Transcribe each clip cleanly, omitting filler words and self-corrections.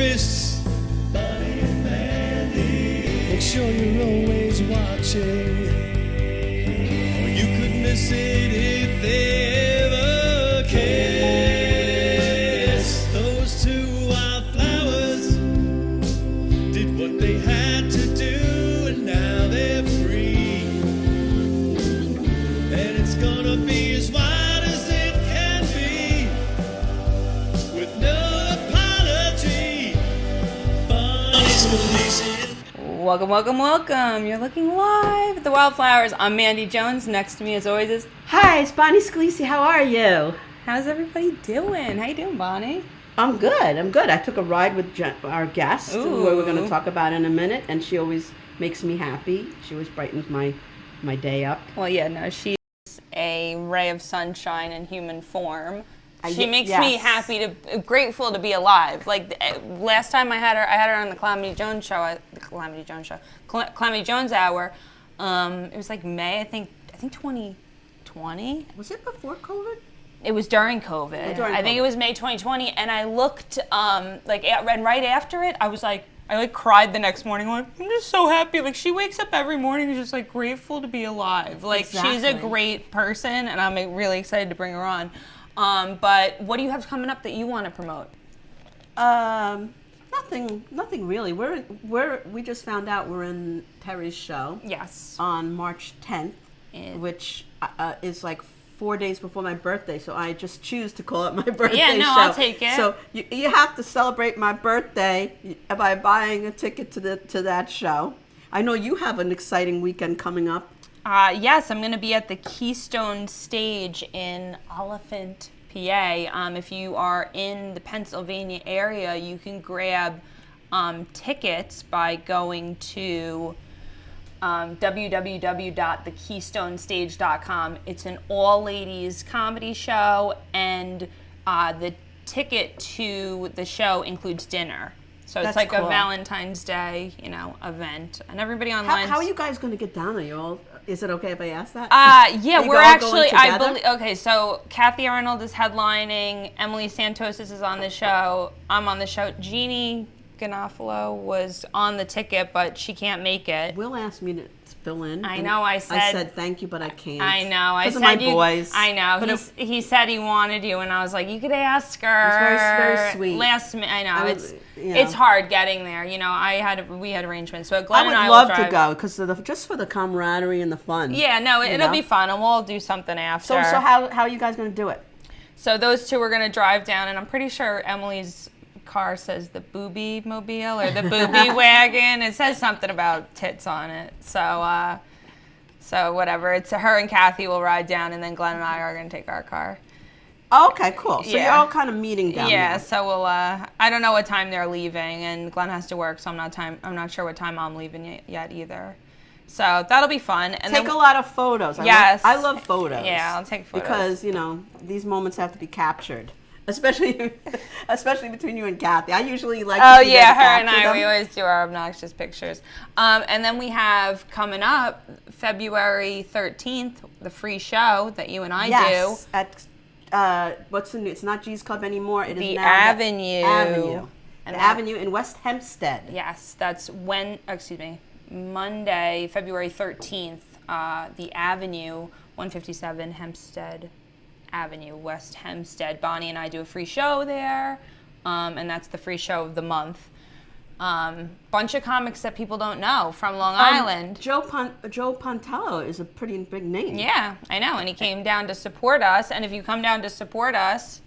fists. Bonnie and Mandy. Make sure you're always watching, or you could miss it if they ever kiss. Those two wildflowers did what they had to do, and now they're free. And it's gonna be as wild as it can be, with no apology. Bonnie's Scalisi. Welcome, welcome, welcome. You're looking live at the Wildflowers. I'm Mandy Jones. Next to me, as always, is... Hi, it's Bonnie Scalisi. How are you? How's everybody doing? How you doing, Bonnie? I'm good. I took a ride with our guest, who we're going Ooh. to talk about in a minute, and she always makes me happy. She always brightens my day up. Well, yeah, no, she's a ray of sunshine in human form. She makes yes. me grateful to be alive. Like, last time I had her on the Calamity Jones show, Calamity Jones Hour. It was like May, I think 2020. Was it before COVID? It was during COVID. I think it was May 2020, and I looked, and right after it, I cried the next morning. Like, I'm just so happy. Like, she wakes up every morning and just like grateful to be alive. Like, Exactly. She's a great person, and I'm really excited to bring her on. But what do you have coming up that you want to promote? Nothing really. We just found out we're in Terry's show. Yes. On March 10th, which is like 4 days before my birthday, so I just choose to call it my birthday show. Yeah, no, I'll take it. So you have to celebrate my birthday by buying a ticket to that show. I know you have an exciting weekend coming up. Yes, I'm going to be at the Keystone Stage in Oliphant, PA. If you are in the Pennsylvania area, you can grab tickets by going to www.thekeystonestage.com. It's an all-ladies comedy show, and the ticket to the show includes dinner. So it's That's like cool. a Valentine's Day, event, and everybody online. How are you guys going to get down there? Is it okay if I ask that? Yeah, Are you we're all actually. going I together? believe. Okay, so Kathy Arnold is headlining. Emily Santos is on the show. I'm on the show. Jeannie Ganofalo was on the ticket, but she can't make it. Will asked me to fill in. I and know. I said thank you, but I can't. I know. I Because said of my boys. I know. But He said he wanted you, and I was like, you could ask her. It's very sweet. Last minute. I know. I would- it's you know. it's hard getting there. We had arrangements. So Glenn I would and I love will to drive. go because just for the camaraderie and the fun. Yeah. No. It'll know? be fun, and we'll do something after. So how are you guys going to do it? So those two are going to drive down, and I'm pretty sure Emily's car says the Booby Mobile or the Booby Wagon. It says something about tits on it. So whatever. It's her and Kathy will ride down, and then Glenn and I are going to take our car. Okay, cool. So Yeah. you're all kind of meeting down Yeah. there. So we'll. I don't know what time they're leaving, and Glenn has to work, so I'm not sure what time I'm leaving yet either. So that'll be fun. And Take then, a lot of photos. Yes. I love photos. Yeah, I'll take photos. Because, these moments have to be captured. Especially between you and Kathy. I usually like Oh to be there yeah, to her and capture I, them. we always do our obnoxious pictures. And then we have coming up February 13th, the free show that you and I Yes, at what's the new? It's not G's Club anymore. It is The now Avenue. Avenue. And The that- Avenue in West Hempstead. do. Yes, that's Monday, February 13th, the Avenue, 157 Hempstead Avenue, West Hempstead. Bonnie and I do a free show there, and that's the free show of the month. Bunch of comics that people don't know from Long Island. Joe Pontello is a pretty big name. Yeah, I know, and he came down to support us. And if you come down to support us,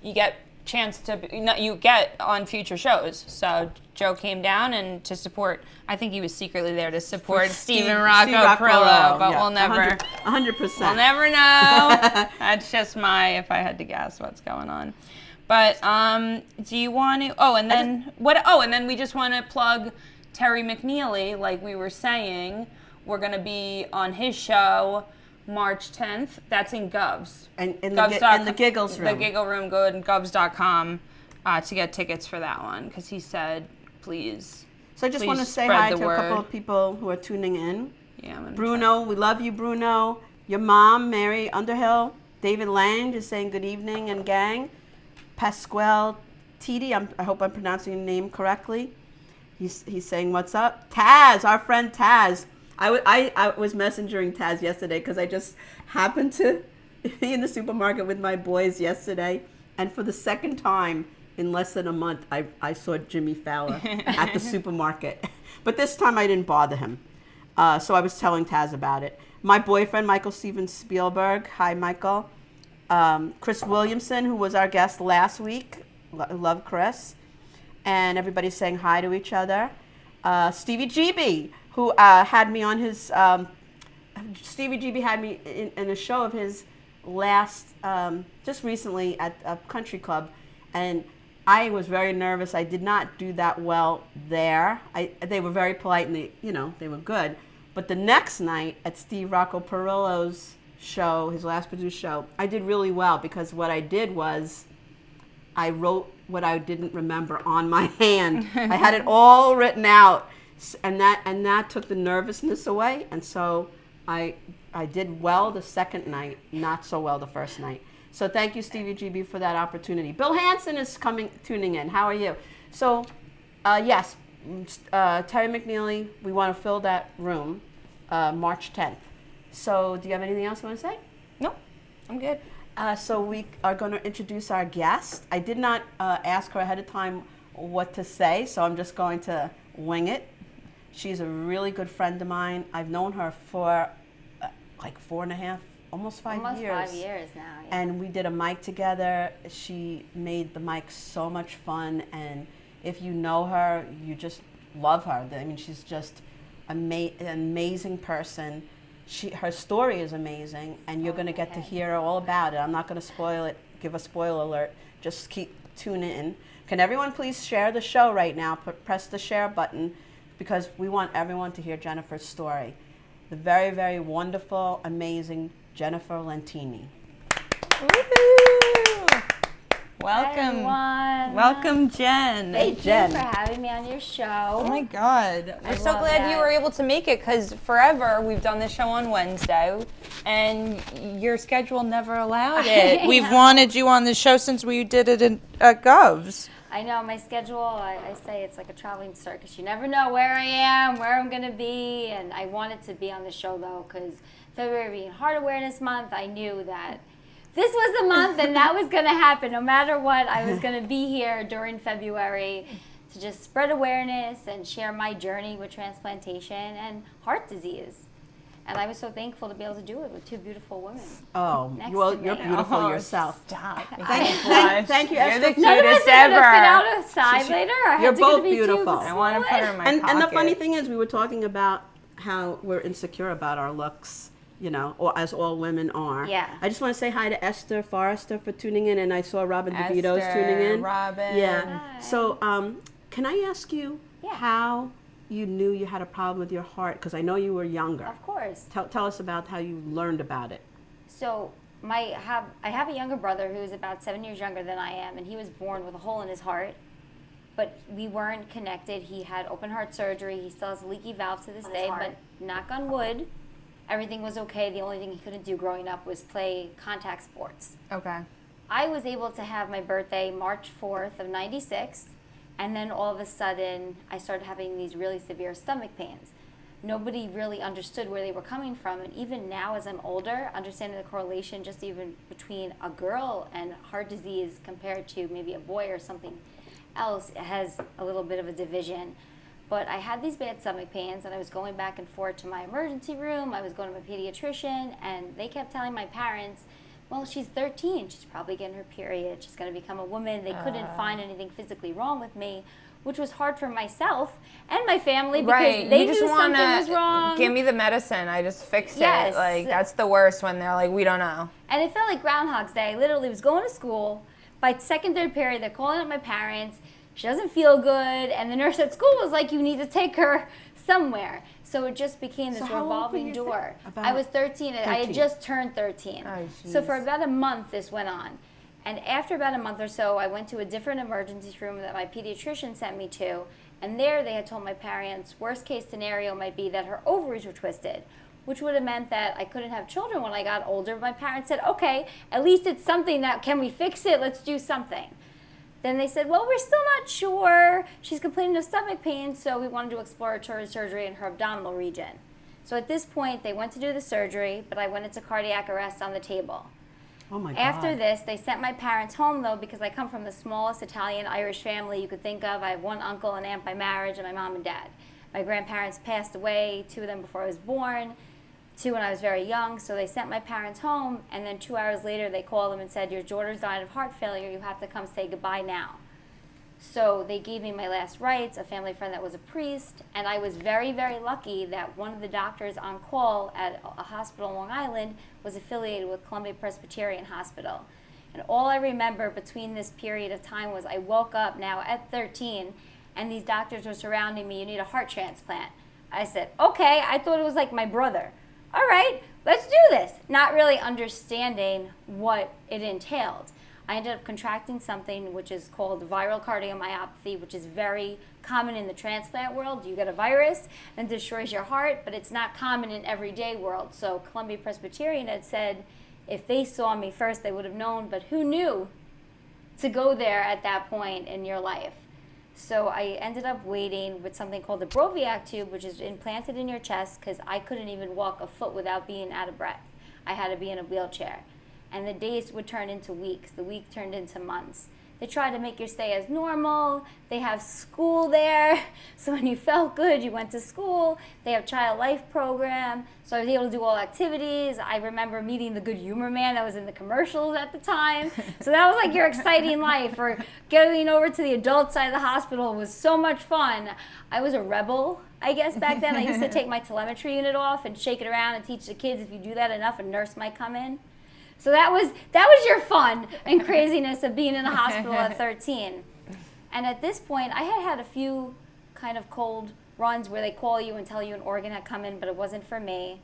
you get you get on future shows. So Joe came down and to support. I think he was secretly there to support Stephen Rocco Prillo, but we'll never. 100%. We'll never know. That's just if I had to guess what's going on. But do you want to? And then we just want to plug Terry McNeely, like we were saying. We're going to be on his show March 10th. That's in Govs. And in the Giggles room. The Giggle Room. Go to govs.com to get tickets for that one, because he said, please. So I just want to say spread hi the to word. a couple of people who are tuning in. Yeah, I'm gonna Bruno, we love you, Bruno. Your mom, Mary Underhill. David Lang is saying good evening and gang. Pasquale Titi, I hope I'm pronouncing your name correctly. He's saying, what's up? Taz, our friend Taz. I was messaging Taz yesterday because I just happened to be in the supermarket with my boys yesterday. And for the second time in less than a month, I saw Jimmy Fallon at the supermarket. But this time I didn't bother him. So I was telling Taz about it. My boyfriend, Michael Steven Spielberg. Hi, Michael. Chris Williamson, who was our guest last week. Love Chris. And everybody's saying hi to each other. Stevie GB, who had me on his... Stevie GB had me in a show of his last... just recently at a country club. And I was very nervous. I did not do that well there. They were very polite and they were good. But the next night at Steve Rocco Perillo's show, his last produced show, I did really well because what I did was I wrote what I didn't remember on my hand. I had it all written out, and that took the nervousness away. And so I did well the second night, not so well the first night. So thank you, Stevie GB, for that opportunity. Bill Hansen is tuning in. How are you? So yes, Terry McNeely, we want to fill that room March 10th. So do you have anything else you want to say? No, I'm good. So we are going to introduce our guest. I did not ask her ahead of time what to say, so I'm just going to wing it. She's a really good friend of mine. I've known her for like 4.5, almost 5 years. Almost 5 years now. Yeah. And we did a mic together. She made the mic so much fun, and if you know her, you just love her. I mean, she's just an amazing person. Her story is amazing, and you're going to get to hear all about it. I'm not going to spoil it, give a spoiler alert. Just keep tuning in. Can everyone please share the show right now? Press the share button, because we want everyone to hear Jennifer's story. The very, very wonderful, amazing Jennifer Lentini. Woohoo! Welcome. Hi, everyone. Welcome, Jen. Hey, Thank Jen. you for having me on your show. Oh my God. We're so love glad that. you were able to make it, because forever we've done this show on Wednesday and your schedule never allowed it. We've wanted you on the show since we did it at Govs. I know my schedule, I say it's like a traveling circus. You never know where I am, where I'm going to be, and I wanted to be on the show though, because February being Heart Awareness Month, I knew that this was the month and that was going to happen. No matter what, I was going to be here during February to just spread awareness and share my journey with transplantation and heart disease. And I was so thankful to be able to do it with two beautiful women. Oh, Next well, to me. you're beautiful yourself. Stop. Thank you, You're Esther. the None of us cutest are going to fit ever. outside later. I You're have to go both to be too beautiful. I want to put her in my pocket. And the funny thing is, we were talking about how we're insecure about our looks, or as all women are. Yeah. I just want to say hi to Esther Forrester for tuning in, and I saw Robin DeVito's tuning in. Robin. Yeah. Hi. So, can I ask you how you knew you had a problem with your heart? Because I know you were younger. Of course. Tell us about how you learned about it. So I have a younger brother who's about 7 years younger than I am, and he was born with a hole in his heart. But we weren't connected. He had open heart surgery. He still has a leaky valve to this day, but knock on wood, everything was okay. The only thing he couldn't do growing up was play contact sports. Okay. I was able to have my birthday March 4th of 96, and then all of a sudden I started having these really severe stomach pains. Nobody really understood where they were coming from, and even now as I'm older, understanding the correlation just even between a girl and heart disease compared to maybe a boy or something else has a little bit of a division. But I had these bad stomach pains, and I was going back and forth to my emergency room. I was going to my pediatrician, and they kept telling my parents, well, she's 13. She's probably getting her period. She's going to become a woman. They couldn't find anything physically wrong with me, which was hard for myself and my family because they knew something was wrong. Give me the medicine. I just fix Yes. it. Like, that's the worst when they're like, we don't know. And it felt like Groundhog's Day. I literally was going to school. By second, third period, they're calling up my parents. She doesn't feel good. And the nurse at school was like, you need to take her somewhere. So it just became this So how old were revolving you door. About I was 13. I had just turned 13. Oh, So jeez. for about a month, this went on. And after about a month or so, I went to a different emergency room that my pediatrician sent me to. And there they had told my parents, worst case scenario might be that her ovaries were twisted, which would have meant that I couldn't have children when I got older. My parents said, okay, at least it's something that, can we fix it? Let's do something. Then they said, well, we're still not sure. She's complaining of stomach pain, so we want to do exploratory surgery in her abdominal region. So at this point, they went to do the surgery, but I went into cardiac arrest on the table. Oh my God. After this, they sent my parents home, though, because I come from the smallest Italian-Irish family you could think of. I have one uncle and aunt by marriage, and my mom and dad. My grandparents passed away, 2 of them before I was born, 2 when I was very young, so they sent my parents home, and then 2 hours later, they called them and said, your daughter's died of heart failure, you have to come say goodbye now. So they gave me my last rites, a family friend that was a priest, and I was very, very lucky that one of the doctors on call at a hospital in Long Island was affiliated with Columbia Presbyterian Hospital. And all I remember between this period of time was I woke up now at 13, and these doctors were surrounding me, you need a heart transplant. I said, okay, I thought it was like my brother. All right, let's do this. Not really understanding what it entailed. I ended up contracting something which is called viral cardiomyopathy, which is very common in the transplant world. You get a virus and it destroys your heart, but it's not common in everyday world. So Columbia Presbyterian had said if they saw me first, they would have known, but who knew to go there at that point in your life? So I ended up waiting with something called the Broviac tube, which is implanted in your chest, because I couldn't even walk a foot without being out of breath. I had to be in a wheelchair. And the days would turn into weeks. The week turned into months. They try to make your stay as normal. They have school there. So when you felt good, you went to school. They have child life program. So I was able to do all activities. I remember meeting the good humor man that was in the commercials at the time. So that was like your exciting life. Or getting over to the adult side of the hospital was so much fun. I was a rebel, I guess, back then. I used to take my telemetry unit off and shake it around and teach the kids if you do that enough, a nurse might come in. So that was your fun and craziness of being in the hospital at 13. And at this point, I had a few kind of cold runs where they call you and tell you an organ had come in, but it wasn't for me.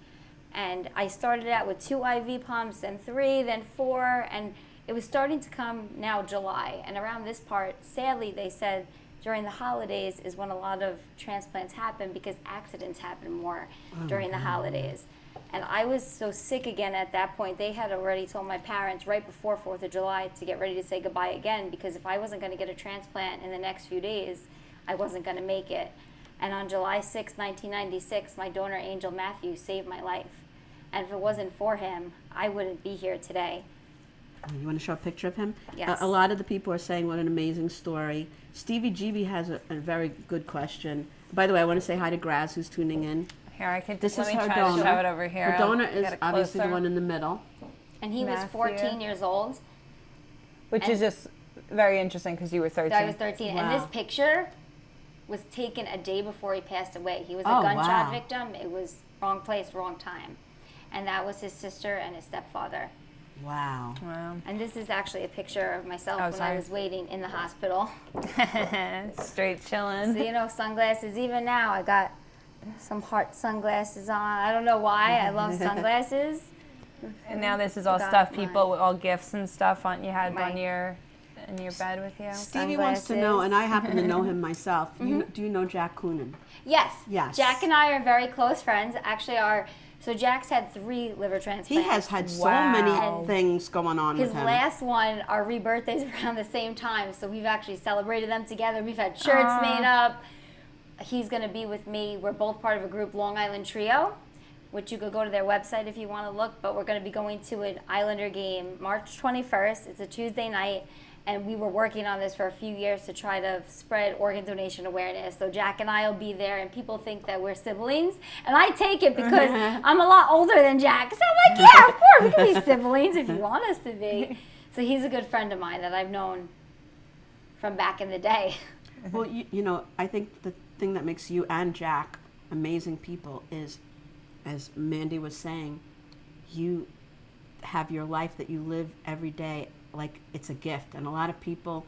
And I started out with 2 IV pumps, then 3, then 4, and it was starting to come now July. And around this part, sadly, they said during the holidays is when a lot of transplants happen because accidents happen more during the holidays. And I was so sick again at that point. They had already told my parents right before 4th of July to get ready to say goodbye again, because if I wasn't going to get a transplant in the next few days, I wasn't going to make it. And on July 6, 1996, my donor Angel Matthew saved my life. And if it wasn't for him, I wouldn't be here today. You want to show a picture of him? Yes. A lot of the people are saying what an amazing story. Stevie GB has a very good question. By the way, I want to say hi to Graz, who's tuning in. Here, I could. This let is me her try donor. to show it over here. Her donor I'll is get it obviously the closer. one in the middle. And he was Matthew. 14 years old. Which is just very interesting because you were 13. I was 13. Wow. And this picture was taken a day before he passed away. He was a Oh, gunshot wow. victim. It was wrong place, wrong time. And that was his sister and his stepfather. Wow. Wow. And this is actually a picture of myself when sorry. I was waiting in the hospital. Straight chilling. So, you know, sunglasses, even now, I got some heart sunglasses on. I don't know why. I love sunglasses. And now this is all Got stuff mine. people with all gifts and stuff on you had My- on your in your bed with you. Stevie wants to know, Sunglasses. and I happen to know him myself. Do you know Jack Coonan? Yes. Yes. Jack and I are very close friends. Actually, so Jack's had 3 liver transplants. He has had so Wow. many things going on His with him. last one, our rebirthdays around the same time, so we've actually celebrated them together. We've had shirts made up. He's going to be with me. We're both part of a group, Long Island Trio, which you could go to their website if you want to look, but we're going to be going to an Islander game March 21st. It's a Tuesday night, and we were working on this for a few years to try to spread organ donation awareness. So Jack and I will be there, and people think that we're siblings, and I take it because I'm a lot older than Jack. So I'm like, yeah, of course, we can be siblings if you want us to be. So he's a good friend of mine that I've known from back in the day. Well, you know, I think the thing that makes you and Jack amazing people is, as Mandy was saying, you have your life that you live every day like it's a gift. And a lot of people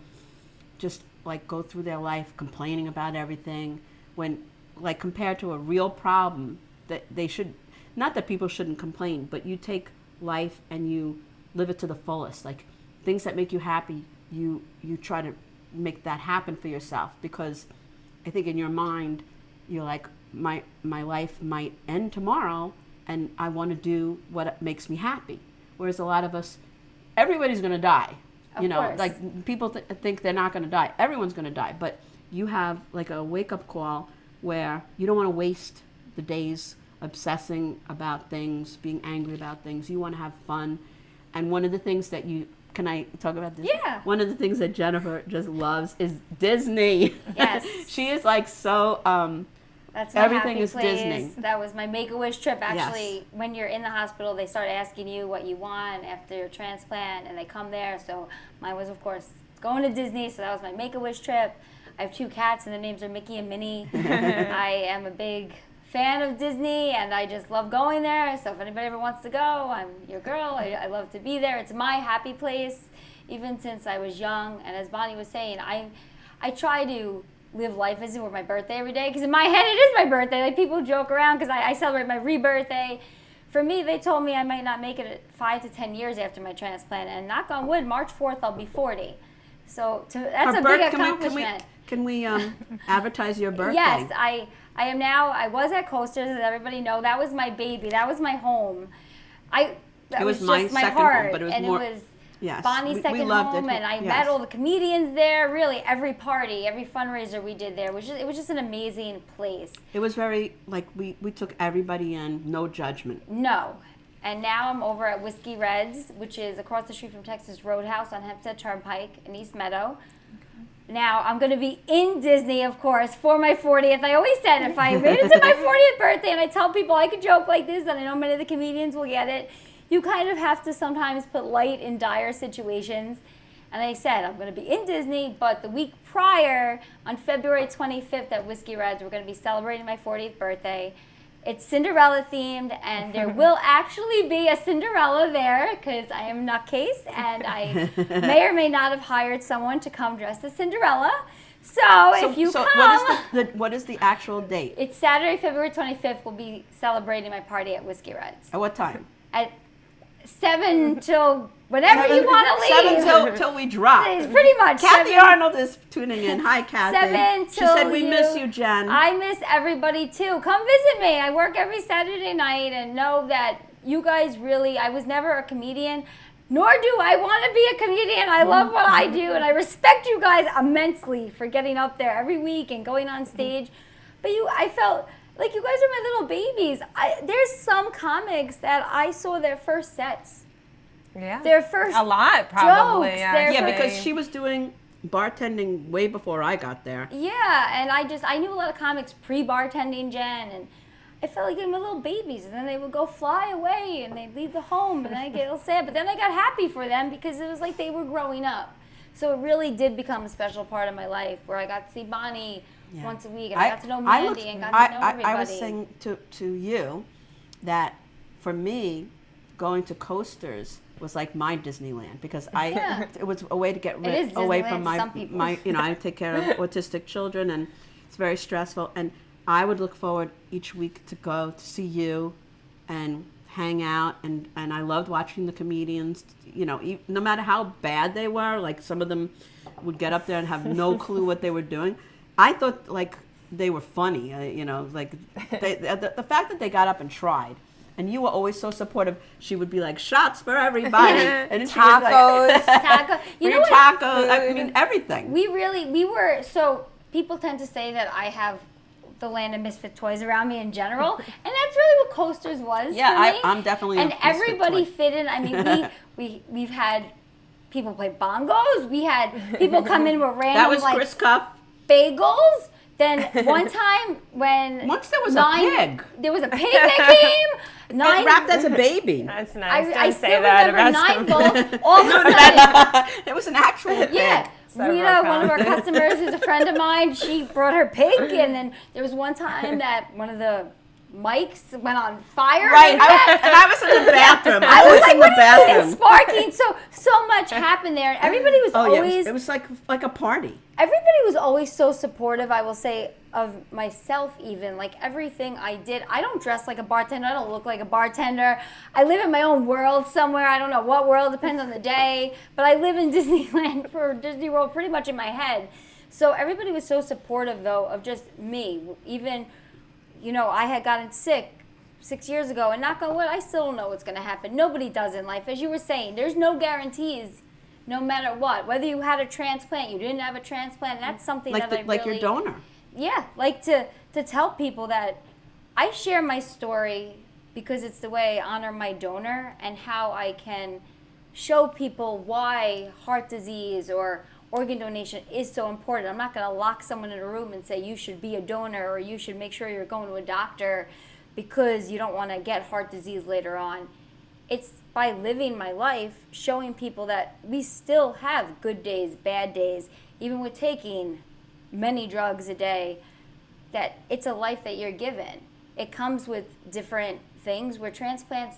just like go through their life complaining about everything when, like, compared to a real problem that they should, not that people shouldn't complain, but you take life and you live it to the fullest. Like, things that make you happy, you try to make that happen for yourself, because I think in your mind you're like, my life might end tomorrow and I want to do what makes me happy. Whereas a lot of us, everybody's going to die. You know, course. like people think they're not going to die. Everyone's going to die, but you have like a wake-up call where you don't want to waste the days obsessing about things, being angry about things. You want to have fun. And one of the things that can I talk about this? Yeah. One of the things that Jennifer just loves is Disney. Yes. She is like so, That's my everything happy is place. Disney. That was my Make-A-Wish trip. Actually, Yes. when you're in the hospital, they start asking you what you want after your transplant, and they come there. So mine was, of course, going to Disney. So that was my Make-A-Wish trip. I have 2 cats, and their names are Mickey and Minnie. I am a big fan of Disney, and I just love going there. So if anybody ever wants to go, I'm your girl. I love to be there. It's my happy place, even since I was young. And as Bonnie was saying, I try to live life as if it were my birthday every day, because in my head it is my birthday. Like, people joke around because I celebrate my rebirthday. For me, they told me I might not make it 5 to 10 years after my transplant, and knock on wood, March 4th I'll be 40. So that's a big accomplishment. Can we advertise your birthday? Yes, I am now. I was at Coasters, as everybody know. That was my baby. That was my home. That was just my my second heart, home, but it was and more. it was Yes, Bonnie's we second loved home, it. and I Yes. met all the comedians there. Really, every party, every fundraiser we did there it was just an amazing place. It was very like we took everybody in, no judgment. No. And now I'm over at Whiskey Reds, which is across the street from Texas Roadhouse on Hempstead Turnpike in East Meadow. Now, I'm going to be in Disney, of course, for my 40th. I always said if I made it to my 40th birthday, and I tell people I could joke like this, and I know many of the comedians will get it, you kind of have to sometimes put light in dire situations. And I said, I'm going to be in Disney, but the week prior, on February 25th at Whiskey Reds, we're going to be celebrating my 40th birthday. It's Cinderella themed, and there will actually be a Cinderella there, because I am nutcase, and I may or may not have hired someone to come dressed as Cinderella. So if you come, what is the actual date? it's Saturday, February 25th. We'll be celebrating my party at Whiskey Reds At what time? at 7 till whenever you want to leave. 7 till we drop. It's pretty much Kathy 7. Arnold is tuning in. Hi, Kathy. 7 She said till we miss you, Jen. I miss everybody too. Come visit me. I work every Saturday night, and know that you guys really, I was never a comedian, nor do I want to be a comedian. I love what I do, and I respect you guys immensely for getting up there every week and going on stage. But I felt like you guys are my little babies. There's some comics that I saw their first sets. Yeah. Their first a lot, probably. jokes, Yeah, Yeah, because she was doing bartending way before I got there. Yeah, and I knew a lot of comics pre-bartending, Jen, and I felt like they were little babies, and then they would go fly away, and they'd leave the home, and I get a little sad, but then I got happy for them because it was like they were growing up. So it really did become a special part of my life, where I got to see Bonnie once a week, and I got to know Mandy, and got to know everybody. I was saying to you that for me, going to Coasters was like my Disneyland, because it was a way to get away from my I take care of autistic children, and it's very stressful, and I would look forward each week to go to see you and hang out, and I loved watching the comedians, no matter how bad they were. Like, some of them would get up there and have no clue what they were doing. I thought like they were funny, like the fact that they got up and tried. And you were always so supportive. She would be like, shots for everybody. And tacos. Tacos. I mean, everything. We were, so people tend to say that I have the land of misfit toys around me in general. And that's really what Coasters was for me. I'm definitely and a misfit everybody toy. fit in. I mean, we've had people play bongos. We had people come in with random, That was Chris Cuff. bagels. Then one time when Once there was a pig. There was a pig that came. And wrapped as a baby. That's nice. I Don't still say that remember about 9 somebody. bowls. All of a sudden, It was an actual pig. yeah. Several Rita, one of our times. customers, who's a friend of mine, she brought her pig, and then there was one time that one of the mics went on fire. Right. like that. And I was in the bathroom. I was like, in what the are you doing? bathroom. Sparking. So much happened there, and everybody was Oh, yeah. always It was like a party. everybody was always so supportive, I will say, of myself even. Like, everything I did, I don't dress like a bartender. I don't look like a bartender. I live in my own world somewhere. I don't know what world, depends on the day. But I live in Disneyland, for Disney World, pretty much in my head. So everybody was so supportive, though, of just me. Even, I had gotten sick 6 years ago, and knock on wood, I still don't know what's going to happen. Nobody does in life. As you were saying, there's no guarantees. no matter what. Whether you had a transplant, you didn't have a transplant, that's something that I really... Like your donor. Yeah, like to tell people that I share my story because it's the way I honor my donor and how I can show people why heart disease or organ donation is so important. I'm not going to lock someone in a room and say you should be a donor or you should make sure you're going to a doctor because you don't want to get heart disease later on. It's by living my life, showing people that we still have good days, bad days, even with taking many drugs a day, that it's a life that you're given. It comes with different things where transplant's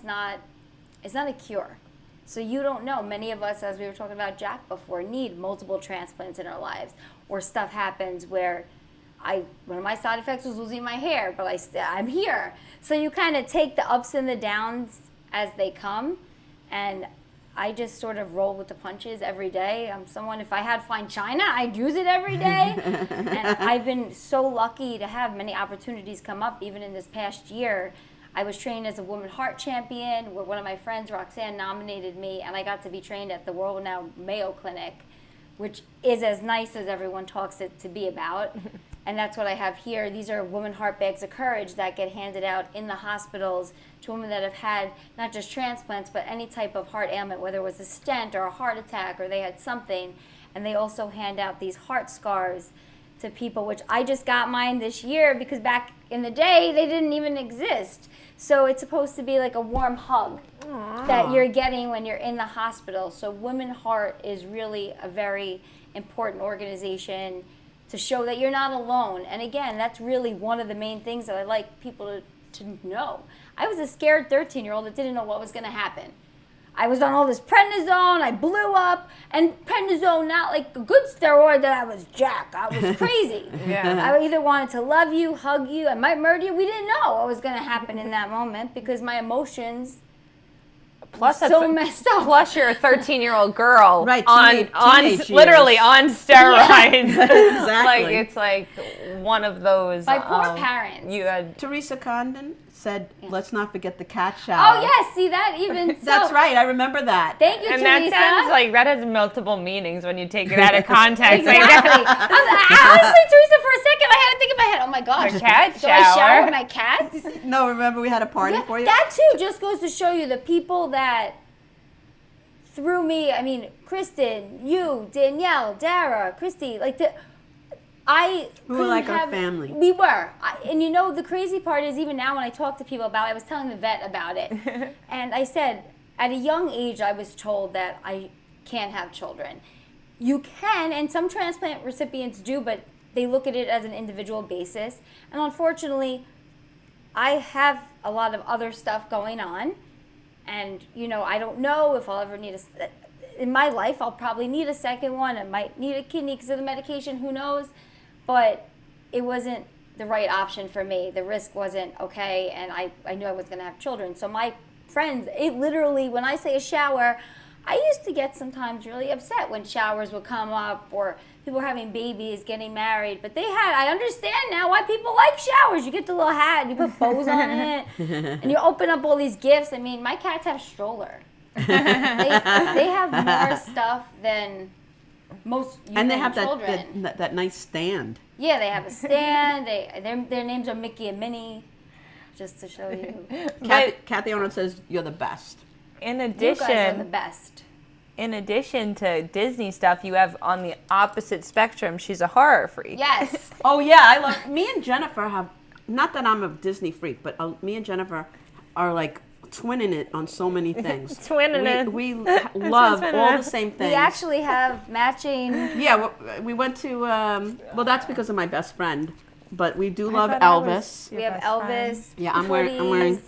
it's not a cure. So you don't know. Many of us, as we were talking about Jack before, need multiple transplants in our lives. Or stuff happens where one of my side effects was losing my hair, but I'm here. So you kind of take the ups and the downs as they come. And I just sort of roll with the punches every day. I'm someone, if I had fine china, I'd use it every day. And I've been so lucky to have many opportunities come up, even in this past year. I was trained as a woman heart champion, where one of my friends, Roxanne, nominated me, and I got to be trained at the world-renowned Mayo Clinic, which is as nice as everyone talks it to be about. And that's what I have here. These are women heart bags of courage that get handed out in the hospitals to women that have had not just transplants, but any type of heart ailment, whether it was a stent or a heart attack or they had something. And they also hand out these heart scarves to people, which I just got mine this year because back in the day, they didn't even exist. So it's supposed to be like a warm hug that you're getting when you're in the hospital. So Women Heart is really a very important organization to show that you're not alone. And again, that's really one of the main things that I like people to know. I was a scared 13-year-old that didn't know what was going to happen. I was on all this prednisone, I blew up, and prednisone, not like a good steroid that I was Jack. I was crazy. I either wanted to love you, hug you, I might murder you. We didn't know what was going to happen in that moment because my emotions Plus, so messed up. Plus, you're a 13-year-old girl, right? Literally on steroids. Exactly. Like it's like one of those. My poor parents. You had Teresa Condon said, "Let's not forget the cat shower." Oh yes, see that even. That's right. I remember that. Thank you, and Teresa. that sounds like that has multiple meanings when you take it out of context. Exactly. Honestly, Teresa, for a second, I had to think in my head. Oh my gosh, The cat do I shower shower. with my cats? No, remember we had a party for you? That too just goes to show you the people that through me. I mean, Kristen, you, Danielle, Dara, Christy, like we were like our family. We were. And you know, the crazy part is even now when I talk to people about it, I was telling the vet about it. And I said, at a young age, I was told that I can't have children. You can, and some transplant recipients do, but they look at it as an individual basis. And unfortunately, I have a lot of other stuff going on. And, you know, I don't know if I'll ever need in my life, I'll probably need a second one. I might need a kidney because of the medication, who knows? But it wasn't the right option for me. The risk wasn't okay, and I knew I was going to have children. So my friends, it literally, when I say a shower, I used to get sometimes really upset when showers would come up or people were having babies, getting married. But I understand now why people like showers. You get the little hat, you put bows on it, and you open up all these gifts. I mean, my cats have stroller. They have more stuff than most human And they have children. that nice stand. Yeah, they have a stand. Their names are Mickey and Minnie, just to show you. Kathy Arnold says you're the best. In You guys are the addition, best. in addition to Disney stuff, you have on the opposite spectrum. She's a horror freak. Yes. Oh yeah, I love. Me and Jennifer have. Not that I'm a Disney freak, but me and Jennifer are like twinning it on so many things. Twinning it. We love all the same things. We actually have matching. Yeah, we went to. Well, that's because of my best friend, but we do love thought I was Elvis. your We have best Elvis. Yeah, I'm wearing. hoodies.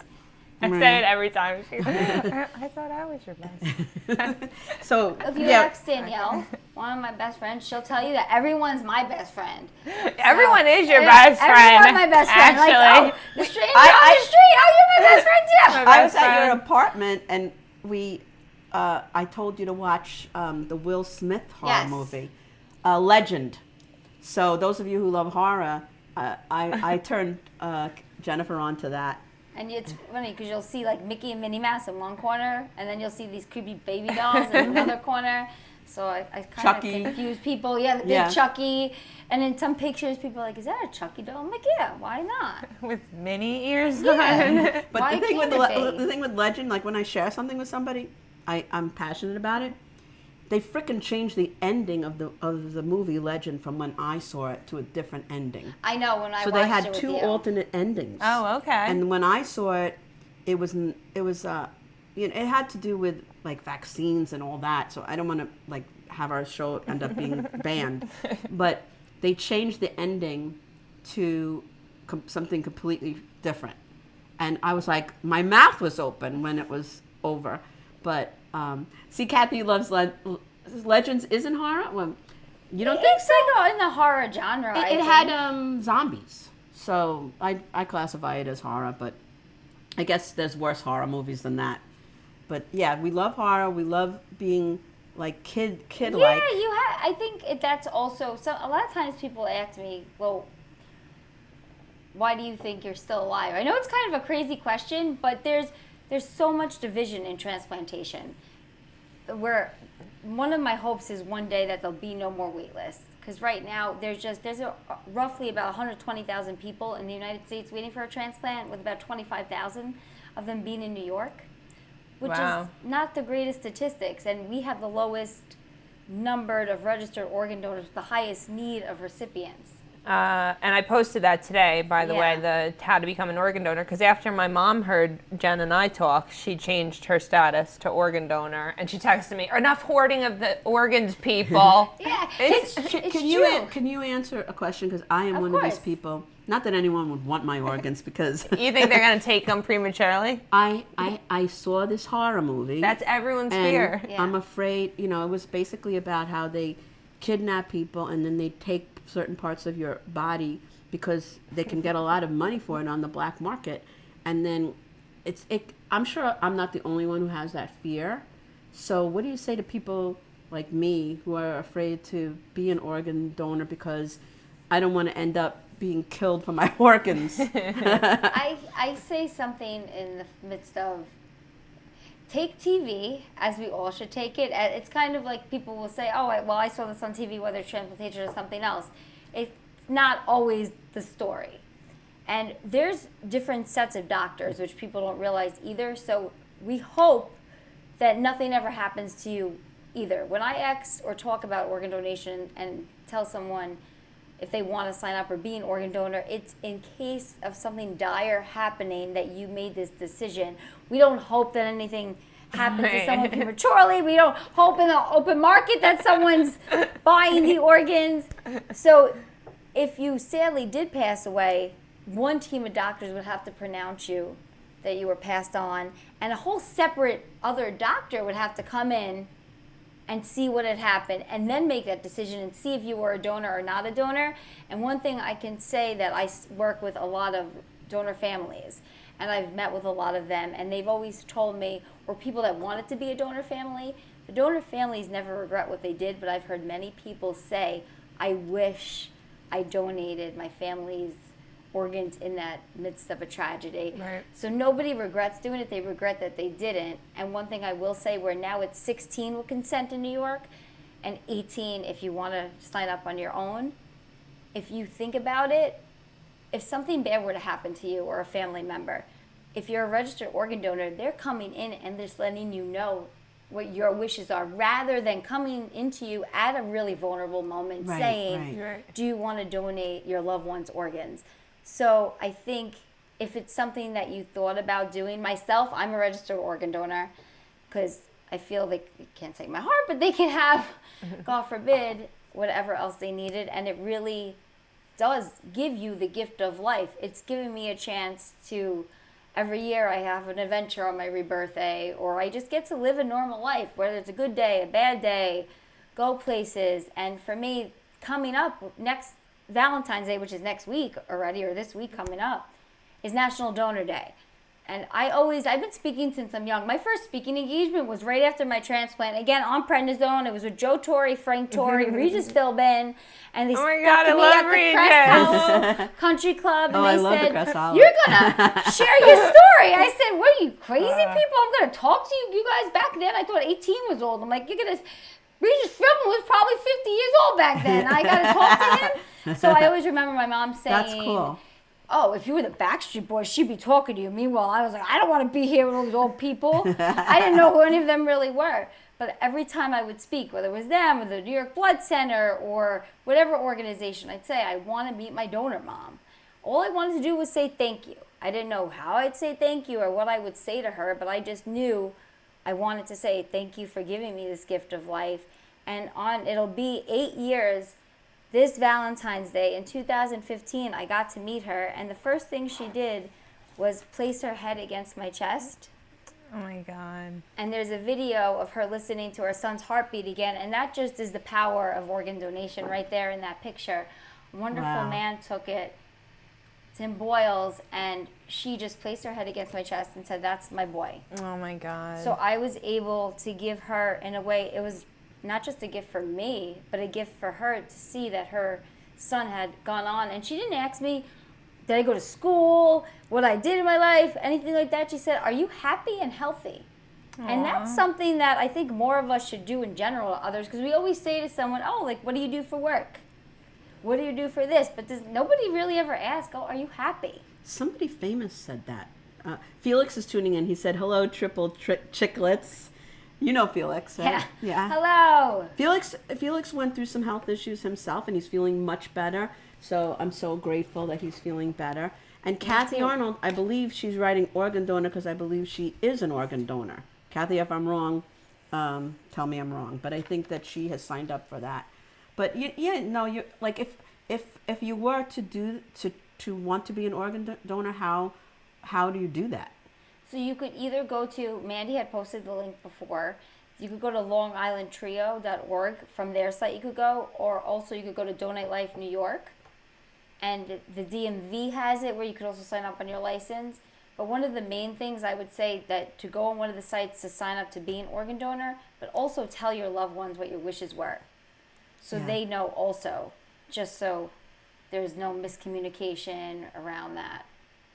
I say it every time. I thought I was your best. So If you yeah, ask Danielle, one of my best friends, she'll tell you that everyone's my best friend. Everyone is your best friend. Everyone's my best friend. Actually. Like, oh, the stranger on the street. Oh, you're my best friend too. I was best at your friend. apartment and we. I told you to watch the Will Smith horror Yes. movie, Legend. So those of you who love horror, I turned Jennifer on to that. And it's funny because you'll see like Mickey and Minnie Mouse in one corner, and then you'll see these creepy baby dolls in another corner. So I kind of Chucky. confuse people. Yeah, the big Chucky. And in some pictures, people are like, is that a Chucky doll? I'm like, yeah, why not? With mini ears on. But Why the thing with can't it be? the thing with Legend, like when I share something with somebody, I'm passionate about it. They frickin' changed the ending of the movie Legend from when I saw it to a different ending. I know when I So watched they had it with two you. alternate endings. Oh, okay. And when I saw it, it was it had to do with like vaccines and all that. So I don't want to like have our show end up being banned, but they changed the ending to something completely different. And I was like, my mouth was open when it was over. But see, Kathy loves Legends isn't horror. Well, you don't think It's so? like in the horror genre. It had zombies, so I classify it as horror. But I guess there's worse horror movies than that. But yeah, we love horror. We love being like kid like. Yeah, I think that's also so. A lot of times people ask me, well, why do you think you're still alive? I know it's kind of a crazy question, but there's so much division in transplantation. Where one of my hopes is one day that there'll be no more wait lists. Because right now there's roughly about 120,000 people in the United States waiting for a transplant, with about 25,000 of them being in New York, which is not the greatest statistics. And we have the lowest numbered of registered organ donors, the highest need of recipients. And I posted that today, by the way, the how to become an organ donor, because after my mom heard Jen and I talk, she changed her status to organ donor, and she texted me, enough hoarding of the organs, people. Yeah, Can true. you answer a question? Because I am Of one of these course. people. Not that anyone would want my organs, because You think they're going to take them prematurely? I saw this horror movie. That's everyone's and fear. Yeah. I'm afraid, it was basically about how they kidnap people and then they take certain parts of your body because they can get a lot of money for it on the black market. And then I'm sure I'm not the only one who has that fear. So what do you say to people like me who are afraid to be an organ donor because I don't want to end up being killed for my organs? I say something in the midst of, take TV, as we all should take it. It's kind of like people will say, oh, I saw this on TV, whether it's transplantation or something else. It's not always the story. And there's different sets of doctors, which people don't realize either. So we hope that nothing ever happens to you either. When I ask or talk about organ donation and tell someone if they want to sign up or be an organ donor, it's in case of something dire happening that you made this decision. We don't hope that anything happens to someone prematurely. We don't hope in the open market that someone's buying the organs. So if you sadly did pass away, one team of doctors would have to pronounce you that you were passed on, and a whole separate other doctor would have to come in and see what had happened, and then make that decision and see if you were a donor or not a donor. And one thing I can say, that I work with a lot of donor families, and I've met with a lot of them, and they've always told me, or people that wanted to be a donor family, the donor families never regret what they did, but I've heard many people say, I wish I donated my family's organs in that midst of a tragedy. Right. So nobody regrets doing it. They regret that they didn't. And one thing I will say, where now it's 16 with consent in New York and 18 if you want to sign up on your own. If you think about it, if something bad were to happen to you or a family member, if you're a registered organ donor, they're coming in and just letting you know what your wishes are, rather than coming into you at a really vulnerable moment saying, Right. do you want to donate your loved one's organs? So I think if it's something that you thought about doing, myself, I'm a registered organ donor, because I feel they can't take my heart, but they can have, God forbid, whatever else they needed. And it really does give you the gift of life. It's given me a chance to, every year I have an adventure on my rebirthday, or I just get to live a normal life, whether it's a good day, a bad day, go places. And for me, coming up next Valentine's Day, which is next week already, or this week coming up, is National Donor Day. And I've been speaking since I'm young. My first speaking engagement was right after my transplant. Again, on prednisone. It was with Joe Torre, Frank Torre, Regis Philbin. And they stuck me at the Crest Hollow Country Club. And they love the said, Crest Hollow. you're going to share your story. I said, what are you, crazy people? I'm going to talk to you. You guys, back then, I thought 18 was old. I'm like, you're going to Regis Philbin was probably 50 years old back then. I got to talk to him. So I always remember my mom saying, That's cool. oh, if you were the Backstreet Boys, she'd be talking to you. Meanwhile, I was like, I don't want to be here with all these old people. I didn't know who any of them really were. But every time I would speak, whether it was them or the New York Blood Center or whatever organization, I'd say, I want to meet my donor mom. All I wanted to do was say thank you. I didn't know how I'd say thank you or what I would say to her, but I just knew I wanted to say thank you for giving me this gift of life. And it'll be 8 years this Valentine's Day in 2015, I got to meet her, and the first thing she did was place her head against my chest. Oh my God. And there's a video of her listening to her son's heartbeat again, and that just is the power of organ donation right there in that picture. A wonderful man took it, Tim Boyles, and she just placed her head against my chest and said, that's my boy. Oh my God. So I was able to give her, in a way, it was not just a gift for me, but a gift for her to see that her son had gone on. And she didn't ask me, did I go to school, what I did in my life, anything like that. She said, are you happy and healthy? Aww. And that's something that I think more of us should do in general to others, because we always say to someone, oh, like, what do you do for work? What do you do for this? But does nobody really ever ask, oh, are you happy? Somebody famous said that. Felix is tuning in. He said, hello, triple chicklets. You know Felix, right? Yeah. Hello. Felix went through some health issues himself, and he's feeling much better. So I'm so grateful that he's feeling better. And Kathy Arnold, I believe she's writing organ donor because I believe she is an organ donor. Kathy, if I'm wrong, tell me I'm wrong. But I think that she has signed up for that. But you're like if you were to want to be an organ donor, how do you do that? So you could either go to, Mandy had posted the link before, you could go to longislandtrio.org. From their site you could go, or also you could go to Donate Life New York, and the DMV has it where you could also sign up on your license. But one of the main things I would say that to go on one of the sites to sign up to be an organ donor, but also tell your loved ones what your wishes were. So they know also, just so there's no miscommunication around that.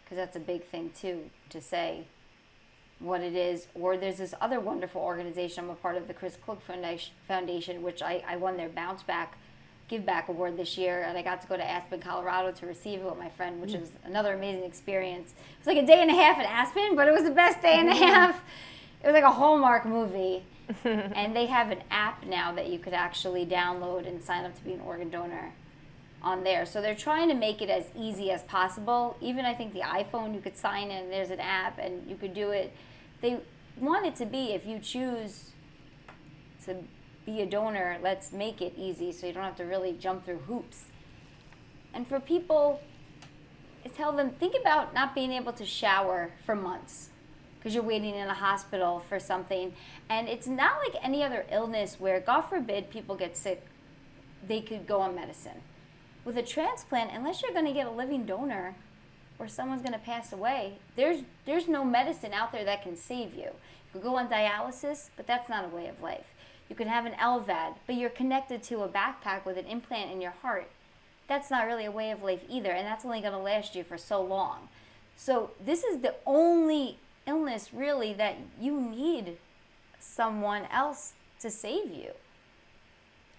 Because that's a big thing too, to say what it is. Or there's this other wonderful organization, I'm a part of, the Chris Cook Foundation, which I won their Bounce Back Give Back Award this year, and I got to go to Aspen, Colorado to receive it with my friend, which was another amazing experience. It was like a day and a half in Aspen, but it was the best day and a half. It was like a Hallmark movie. And they have an app now that you could actually download and sign up to be an organ donor on there. So they're trying to make it as easy as possible. Even I think the iPhone, you could sign in, there's an app, and you could do it. They want it to be, if you choose to be a donor, let's make it easy so you don't have to really jump through hoops. And for people, tell them, think about not being able to shower for months because you're waiting in a hospital for something. And it's not like any other illness where, God forbid, people get sick, they could go on medicine. With a transplant, unless you're going to get a living donor or someone's going to pass away, there's no medicine out there that can save you. You could go on dialysis, but that's not a way of life. You could have an LVAD, but you're connected to a backpack with an implant in your heart. That's not really a way of life either, and that's only going to last you for so long. So this is the only illness really that you need someone else to save you.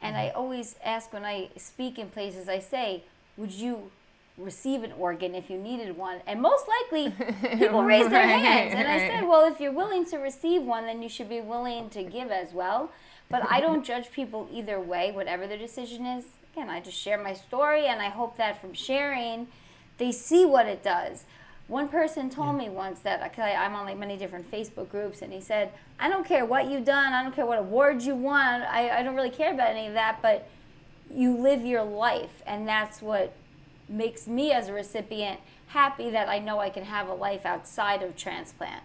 And I always ask when I speak in places, I say, would you receive an organ if you needed one? And most likely, people raise their hands. And I said, well, if you're willing to receive one, then you should be willing to give as well. But I don't judge people either way, whatever their decision is. Again, I just share my story, and I hope that from sharing, they see what it does. One person told me once that, because I'm on like many different Facebook groups, and he said, I don't care what you've done, I don't care what awards you won, I don't really care about any of that, but you live your life, and that's what makes me as a recipient happy, that I know I can have a life outside of transplant.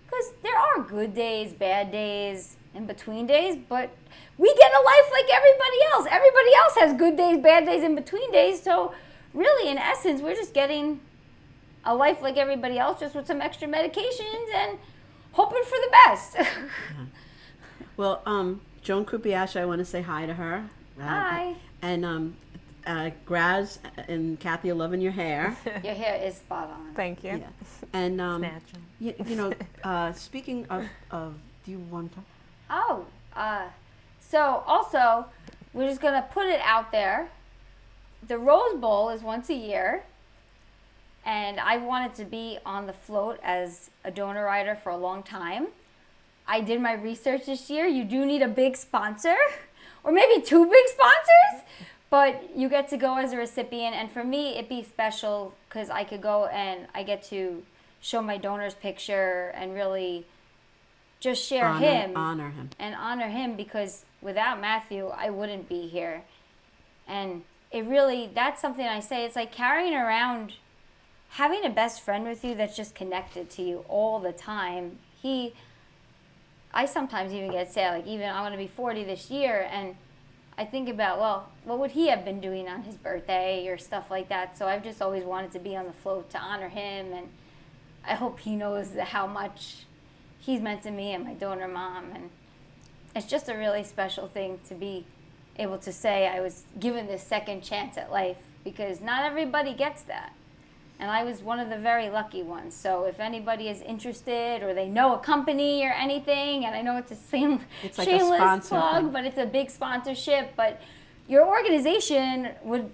Because there are good days, bad days, in between days, but we get a life like everybody else. Everybody else has good days, bad days, in between days, so really, in essence, we're just getting a life like everybody else, just with some extra medications and hoping for the best. Well, Joan Krupiash, I want to say hi to her. Hi. And Graz and Kathy are loving your hair. Your hair is spot on. Thank you. Yeah. And Snatching. you know, speaking of, do you want to? Oh, So also, we're just going to put it out there. The Rose Bowl is once a year. And I wanted to be on the float as a donor rider for a long time. I did my research this year. You do need a big sponsor, or maybe 2 big sponsors, but you get to go as a recipient. And for me, it'd be special because I could go and I get to show my donor's picture and really just share honor him, because without Matthew, I wouldn't be here. And that's something I say. It's like carrying around, having a best friend with you that's just connected to you all the time. I sometimes even get sad, like even I'm going to be 40 this year, and I think about, well, what would he have been doing on his birthday or stuff like that. So I've just always wanted to be on the float to honor him, and I hope he knows how much he's meant to me and my donor mom. And it's just a really special thing to be able to say I was given this second chance at life, because not everybody gets that. And I was one of the very lucky ones. So if anybody is interested or they know a company or anything, and I know it's like shameless plug, but it's a big sponsorship, but your organization would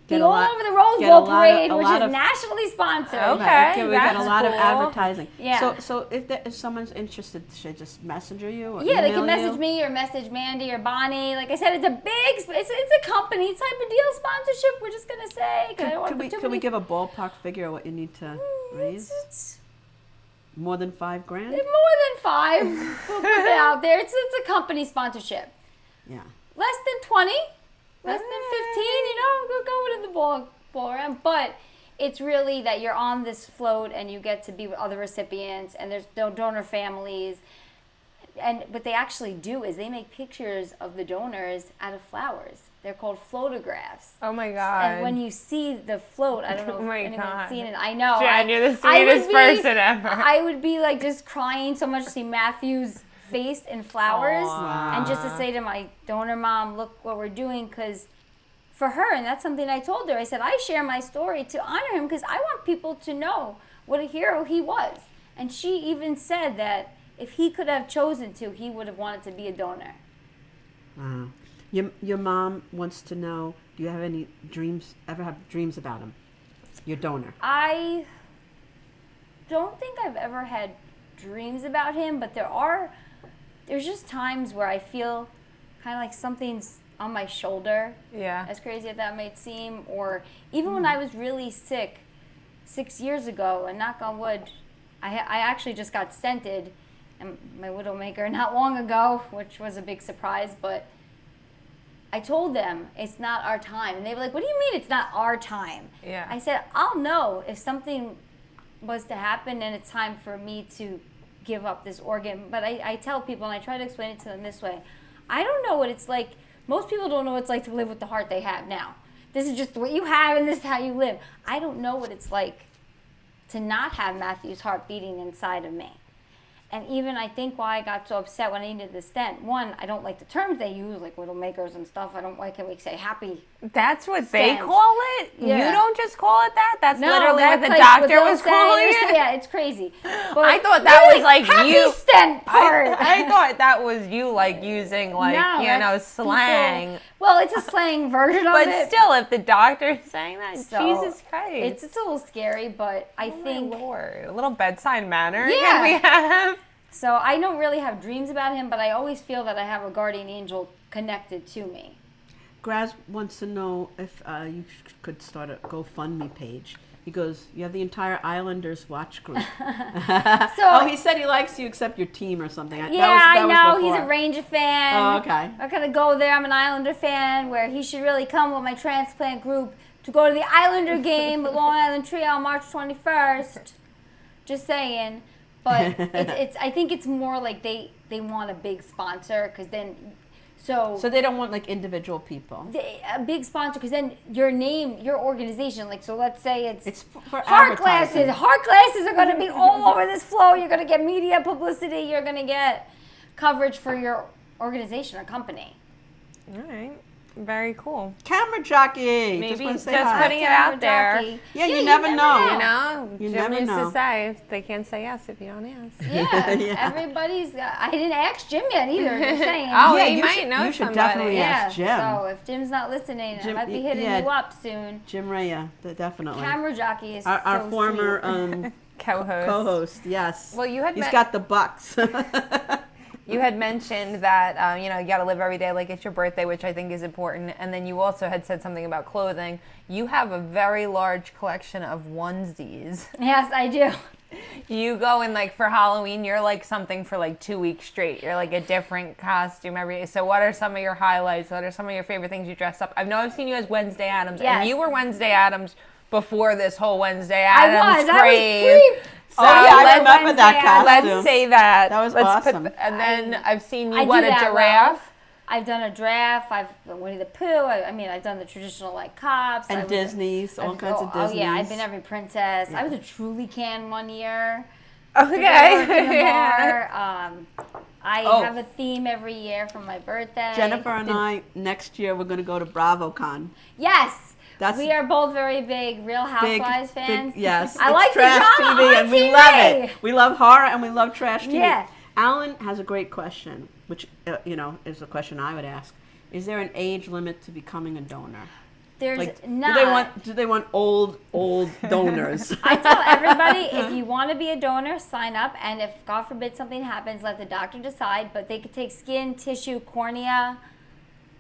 be all over the Rose Bowl parade, which is nationally sponsored. Okay, we get a lot of advertising. Yeah. So if someone's interested, should they just messenger you? Or yeah, they email can message you? me or message Mandy or Bonnie. Like I said, it's a company type of deal sponsorship. We're just gonna say. Could we give a ballpark figure of what you need to raise? It's More than $5,000? more than 5. We'll put it out there. It's a company sponsorship. Yeah. Less than 20. Less than 15, we'll go into the ballroom. But it's really that you're on this float and you get to be with other recipients, and there's donor families. And what they actually do is they make pictures of the donors out of flowers. They're called photographs. Oh my God. And when you see the float, I don't know if anyone's seen it. I know. Jen, you're the sweetest person ever. I would be like just crying so much to see Matthew's face in flowers. Aww. And just to say to my donor mom, look what we're doing, because for her, and that's something I told her, I said, I share my story to honor him because I want people to know what a hero he was. And she even said that if he could have chosen to, he would have wanted to be a donor. Wow. Your mom wants to know, do you have any dreams, ever have dreams about him? Your donor. I don't think I've ever had dreams about him, but there's just times where I feel kind of like something's on my shoulder. Yeah. As crazy as that might seem. Or even when I was really sick 6 years ago, and knock on wood, I actually just got stented, and my widowmaker not long ago, which was a big surprise, but I told them it's not our time. And they were like, what do you mean it's not our time? Yeah. I said, I'll know if something was to happen and it's time for me to give up this organ. But I tell people, and I try to explain it to them this way, I don't know what it's like. Most people don't know what it's like to live with the heart they have now. This is just what you have and this is how you live. I don't know what it's like to not have Matthew's heart beating inside of me. And even I think why I got so upset when I needed the stent. One, I don't like the terms they use, like widowmakers and stuff. I don't like how we say happy. That's what Stent. they call it? Yeah. You don't just call it that? That's literally that's what the like doctor they'll was say calling or it? say- Yeah, it's crazy. But I thought that was like happy you. stent part. I thought that was you like using like, No, that's slang. people- well, it's a slang version of But it. still, if the doctor's saying that, So, Jesus Christ. It's a little scary, but I think... My Lord. A little bedside manner Yeah. can we have? So I don't really have dreams about him, but I always feel that I have a guardian angel connected to me. Graz wants to know if you could start a GoFundMe page. He goes, you have the entire Islanders watch group. He said he likes you except your team or something. I know. He's a Ranger fan. Oh, okay. I'm going to go there. I'm an Islander fan, where he should really come with my transplant group to go to the Islander game at Long Island Trio on March 21st. Just saying. But I think it's more like they want a big sponsor, because then... So they don't want like individual people. A big sponsor, because then your name, your organization, like, so let's say it's for heart advertising. classes. Heart classes are going to be all over this flow. You're going to get media publicity. You're going to get coverage for your organization or company. All right. Very cool. Camera jockey. Maybe Just want to say just hi. putting it out there. Jockey. Yeah, you never know. You know, You Jim never used know. to say they can't say yes if you don't ask. Yeah, Yeah. everybody's. I didn't ask Jim yet either. Just saying. Oh, Yeah, he you might should- know you should somebody. definitely yeah. ask Jim. So if Jim's not listening, I Jim- might be hitting yeah. you up soon. Jim Raya, definitely. Camera jockey is Our so former sweet. co-host, yes. Well, you had He's met- got the bucks. You had mentioned that you got to live every day like it's your birthday, which I think is important. And then you also had said something about clothing. You have a very large collection of onesies. Yes, I do. You go in like for Halloween, you're like something for like 2 weeks straight. You're like a different costume every day. So what are some of your highlights? What are some of your favorite things you dress up? I know I've seen you as Wednesday Addams, Yes. and you were Wednesday Addams before this whole Wednesday I Addams was. craze. Oh, yeah, I remember that costume. Let's say that. That was Let's awesome. and then I've seen you, I what, do a that giraffe? well. I've done a giraffe. I've Winnie the Pooh. I mean, I've done the traditional like cops. And I was- Disney's, all kinds of Disney's. Oh yeah, I've been every princess. I was a Truly Can one year. Okay. In the bar. I Oh. have a theme every year for my birthday. Jennifer and I, next year, we're going to go to BravoCon. Yes. That's We are both very big Real Housewives fans. Yes. I it's like the trash drama TV, on and we TV. love it. We love horror and we love trash TV. Yeah. Alan has a great question, which, is a question I would ask. Is there an age limit to becoming a donor? There's Like, not. do they want old donors? I tell everybody, if you want to be a donor, sign up. And if, God forbid, something happens, let the doctor decide. But they could take skin, tissue, cornea.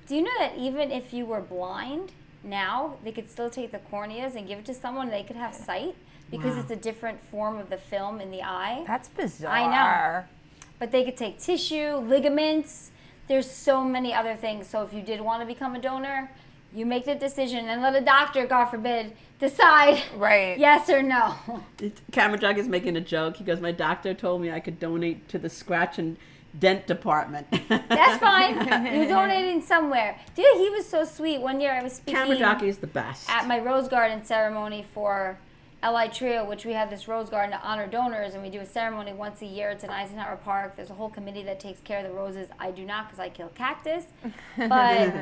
Do you know that even if you were blind now, they could still take the corneas and give it to someone, and they could have sight because Wow. it's a different form of the film in the eye. That's bizarre. I know. But they could take tissue, ligaments. There's so many other things. So if you did want to become a donor, you make the decision and let a doctor, God forbid, decide Right. yes or no. Camera Jug is making a joke. He goes, my doctor told me I could donate to the scratch and dent department. That's fine. You're donating somewhere. Dude, he was so sweet. One year I was speaking Camera Jockey is the best. at my Rose Garden ceremony for LI Trio, which we have this Rose Garden to honor donors, and we do a ceremony once a year. It's in Eisenhower Park. There's a whole committee that takes care of the roses. I do not because I kill cactus. But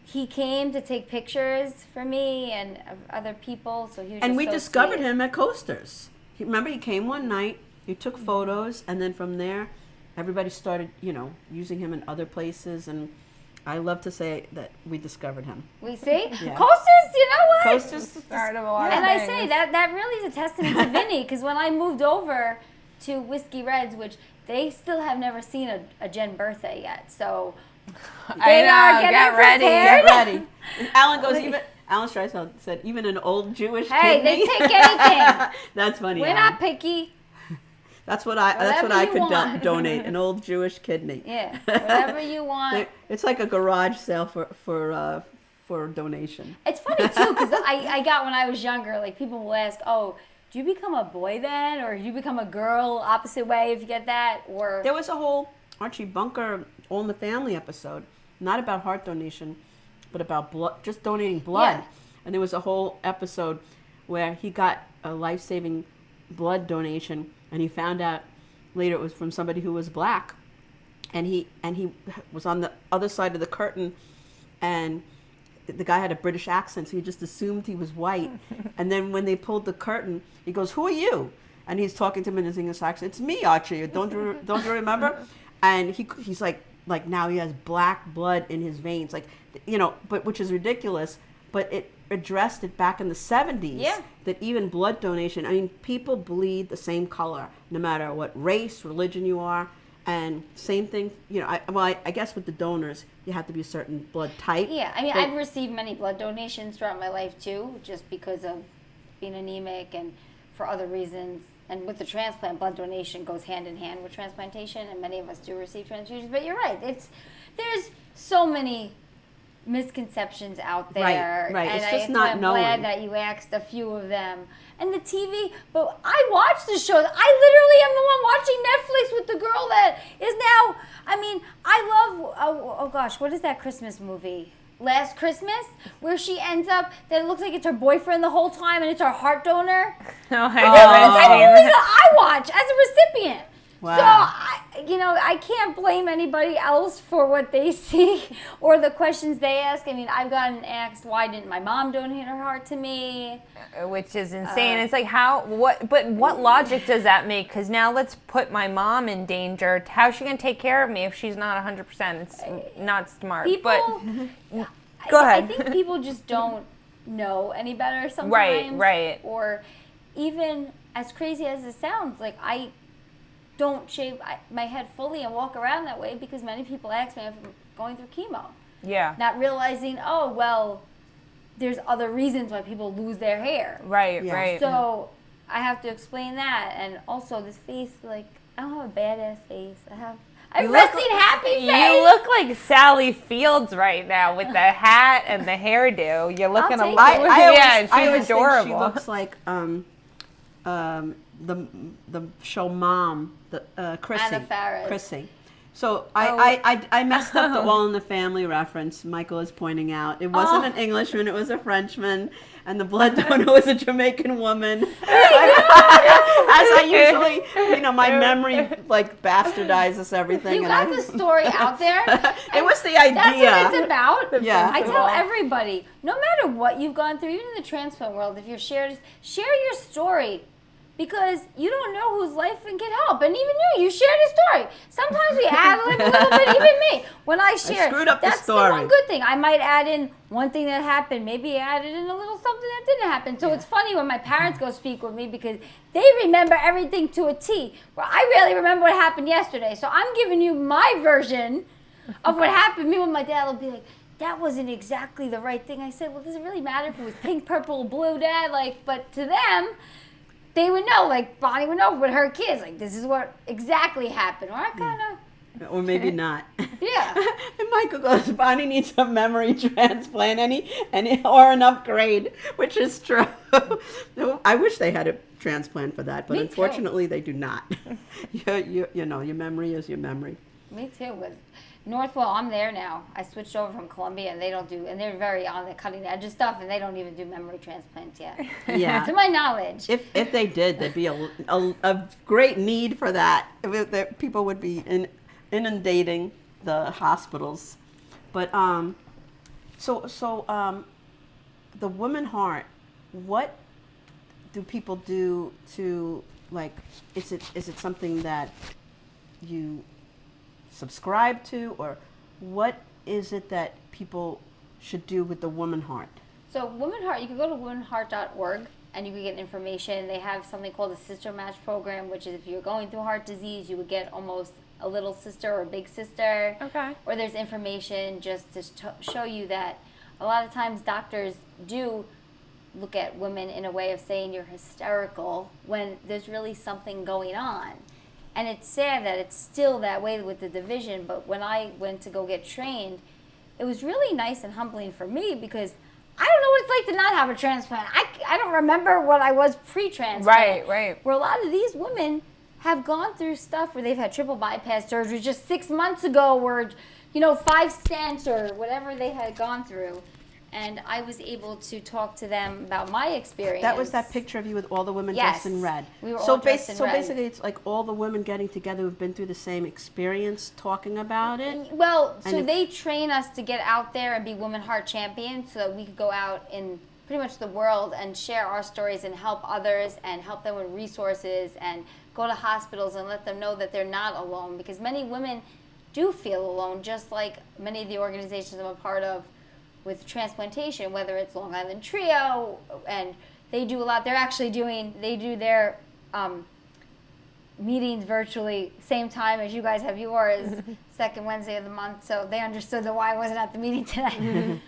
he came to take pictures for me and of other people, so he was And just we so discovered sweet. him at Coasters. Remember, he came one night, he took photos, and then from there, everybody started, using him in other places. And I love to say that we discovered him. We see? Yeah. Coasters, you know what? Coasters, Start of a lot of And I things. say that really is a testament to Vinny, because when I moved over to Whiskey Reds, which they still have never seen a Jen birthday yet, so I know, are getting get ready. prepared. get ready. And Alan Streisand said, even an old Jewish hey, kidney. they take anything. That's funny. We're Alan. not picky. That's what I Whatever you could want. donate, an old Jewish kidney. Yeah, whatever you want. It's like a garage sale for donation. It's funny too, because I got when I was younger, like people will ask, oh, do you become a boy then, or do you become a girl opposite way if you get that, or There was a whole Archie Bunker All in the Family episode, not about heart donation, but about blood, just donating blood. Yeah. And there was a whole episode where he got a life-saving blood donation, and he found out later it was from somebody who was black, and he was on the other side of the curtain, and the guy had a British accent, so he just assumed he was white. And then when they pulled the curtain, he goes, "Who are you?" And he's talking to him in his English accent. "It's me, Archie. Don't you remember?" And he's like now he has black blood in his veins, but which is ridiculous. But it addressed it back in the 70s. Yeah. That even blood donation, I mean, people bleed the same color, no matter what race, religion you are. And same thing, I guess with the donors, you have to be a certain blood type. yeah. I mean, But- I've received many blood donations throughout my life too, just because of being anemic and for other reasons. And with the transplant, blood donation goes hand in hand with transplantation, and many of us do receive transfusions. But you're right; there's so many misconceptions out there, right. and It's just I'm not knowing. glad that you asked a few of them. And the TV, but I watch the shows. I literally am the one watching Netflix with the girl that is now. I mean, I love. Oh gosh, what is that Christmas movie? Last Christmas, where she ends up that it looks like it's her boyfriend the whole time, and it's her heart donor. No, I That's the haven't type of seen movies that. that I watch as a recipient. Wow. So I can't blame anybody else for what they see or the questions they ask. I mean, I've gotten asked, why didn't my mom donate her heart to me? Which is insane. It's like, what logic does that make? Because now let's put my mom in danger. How's she going to take care of me if she's not 100%? It's not smart. People, Go ahead. I think people just don't know any better sometimes. Right. Or even, as crazy as it sounds, like I don't shave my head fully and walk around that way because many people ask me if I'm going through chemo. Yeah. Not realizing, oh, well, there's other reasons why people lose their hair. Right. So I have to explain that. And also this face, like, I don't have a badass face. I have a resting happy face. You look like Sally Fields right now with the hat and the hairdo. You're looking take a it. little. I always She's adorable. think she looks like the show Mom, Chrissy. Anna Faris. Chrissy. So I messed up the All in the Family reference. Michael is pointing out it wasn't an Englishman; it was a Frenchman, and the blood donor was a Jamaican woman. As I usually, my memory like bastardizes everything. You got the story out there. It was the idea. That's what it's about. Yeah. I tell everybody, no matter what you've gone through, even in the transplant world, if you're share your story. Because you don't know whose life can get help. And even you shared a story. Sometimes we add a little bit, even me. When I share, screwed up the that's story. the one good thing. I might add in one thing that happened. Maybe added in a little something that didn't happen. So it's funny when my parents go speak with me because they remember everything to a T. Where I really remember what happened yesterday. So I'm giving you my version of what happened. Me and my dad will be like, that wasn't exactly the right thing I said. Well, does it really matter if it was pink, purple, blue, Dad? But to them, they would know, like Bonnie would know with her kids, like this is what exactly happened. Or I kind of, or maybe not. Yeah. And Michael goes, Bonnie needs a memory transplant, or an upgrade, which is true. I wish they had a transplant for that, but Me unfortunately they do not. Your memory is your memory. Me too. With Northwell, I'm there now. I switched over from Columbia, and they don't do, and they're very on the cutting edge of stuff, and they don't even do memory transplants yet. Yeah. To my knowledge. If they did, there'd be a great need for that. People would be inundating the hospitals. But so the woman heart, what do people do to, like, is it something that you subscribe to, or what is it that people should do with the woman heart? So Woman Heart, you can go to womanheart.org and you can get information. They have something called the Sister Match program, which is if you're going through heart disease, you would get almost a little sister or a big sister. Okay. Or there's information just to show you that a lot of times doctors do look at women in a way of saying you're hysterical when there's really something going on. And it's sad that it's still that way with the division, but when I went to go get trained, it was really nice and humbling for me because I don't know what it's like to not have a transplant. I don't remember what I was pre-transplant. Right. Where a lot of these women have gone through stuff where they've had triple bypass surgery just 6 months ago, or 5 stents or whatever they had gone through. And I was able to talk to them about my experience. That was that picture of you with all the women Yes. dressed in red. We were all dressed in red. Basically, it's like all the women getting together who've been through the same experience, talking about it. Well, And so it- they train us to get out there and be Women Heart champions so that we could go out in pretty much the world and share our stories and help others and help them with resources and go to hospitals and let them know that they're not alone, because many women do feel alone, just like many of the organizations I'm a part of with transplantation, whether it's Long Island Trio, and they do a lot. They do their meetings virtually same time as you guys have yours, second Wednesday of the month, so they understood why I wasn't at the meeting tonight.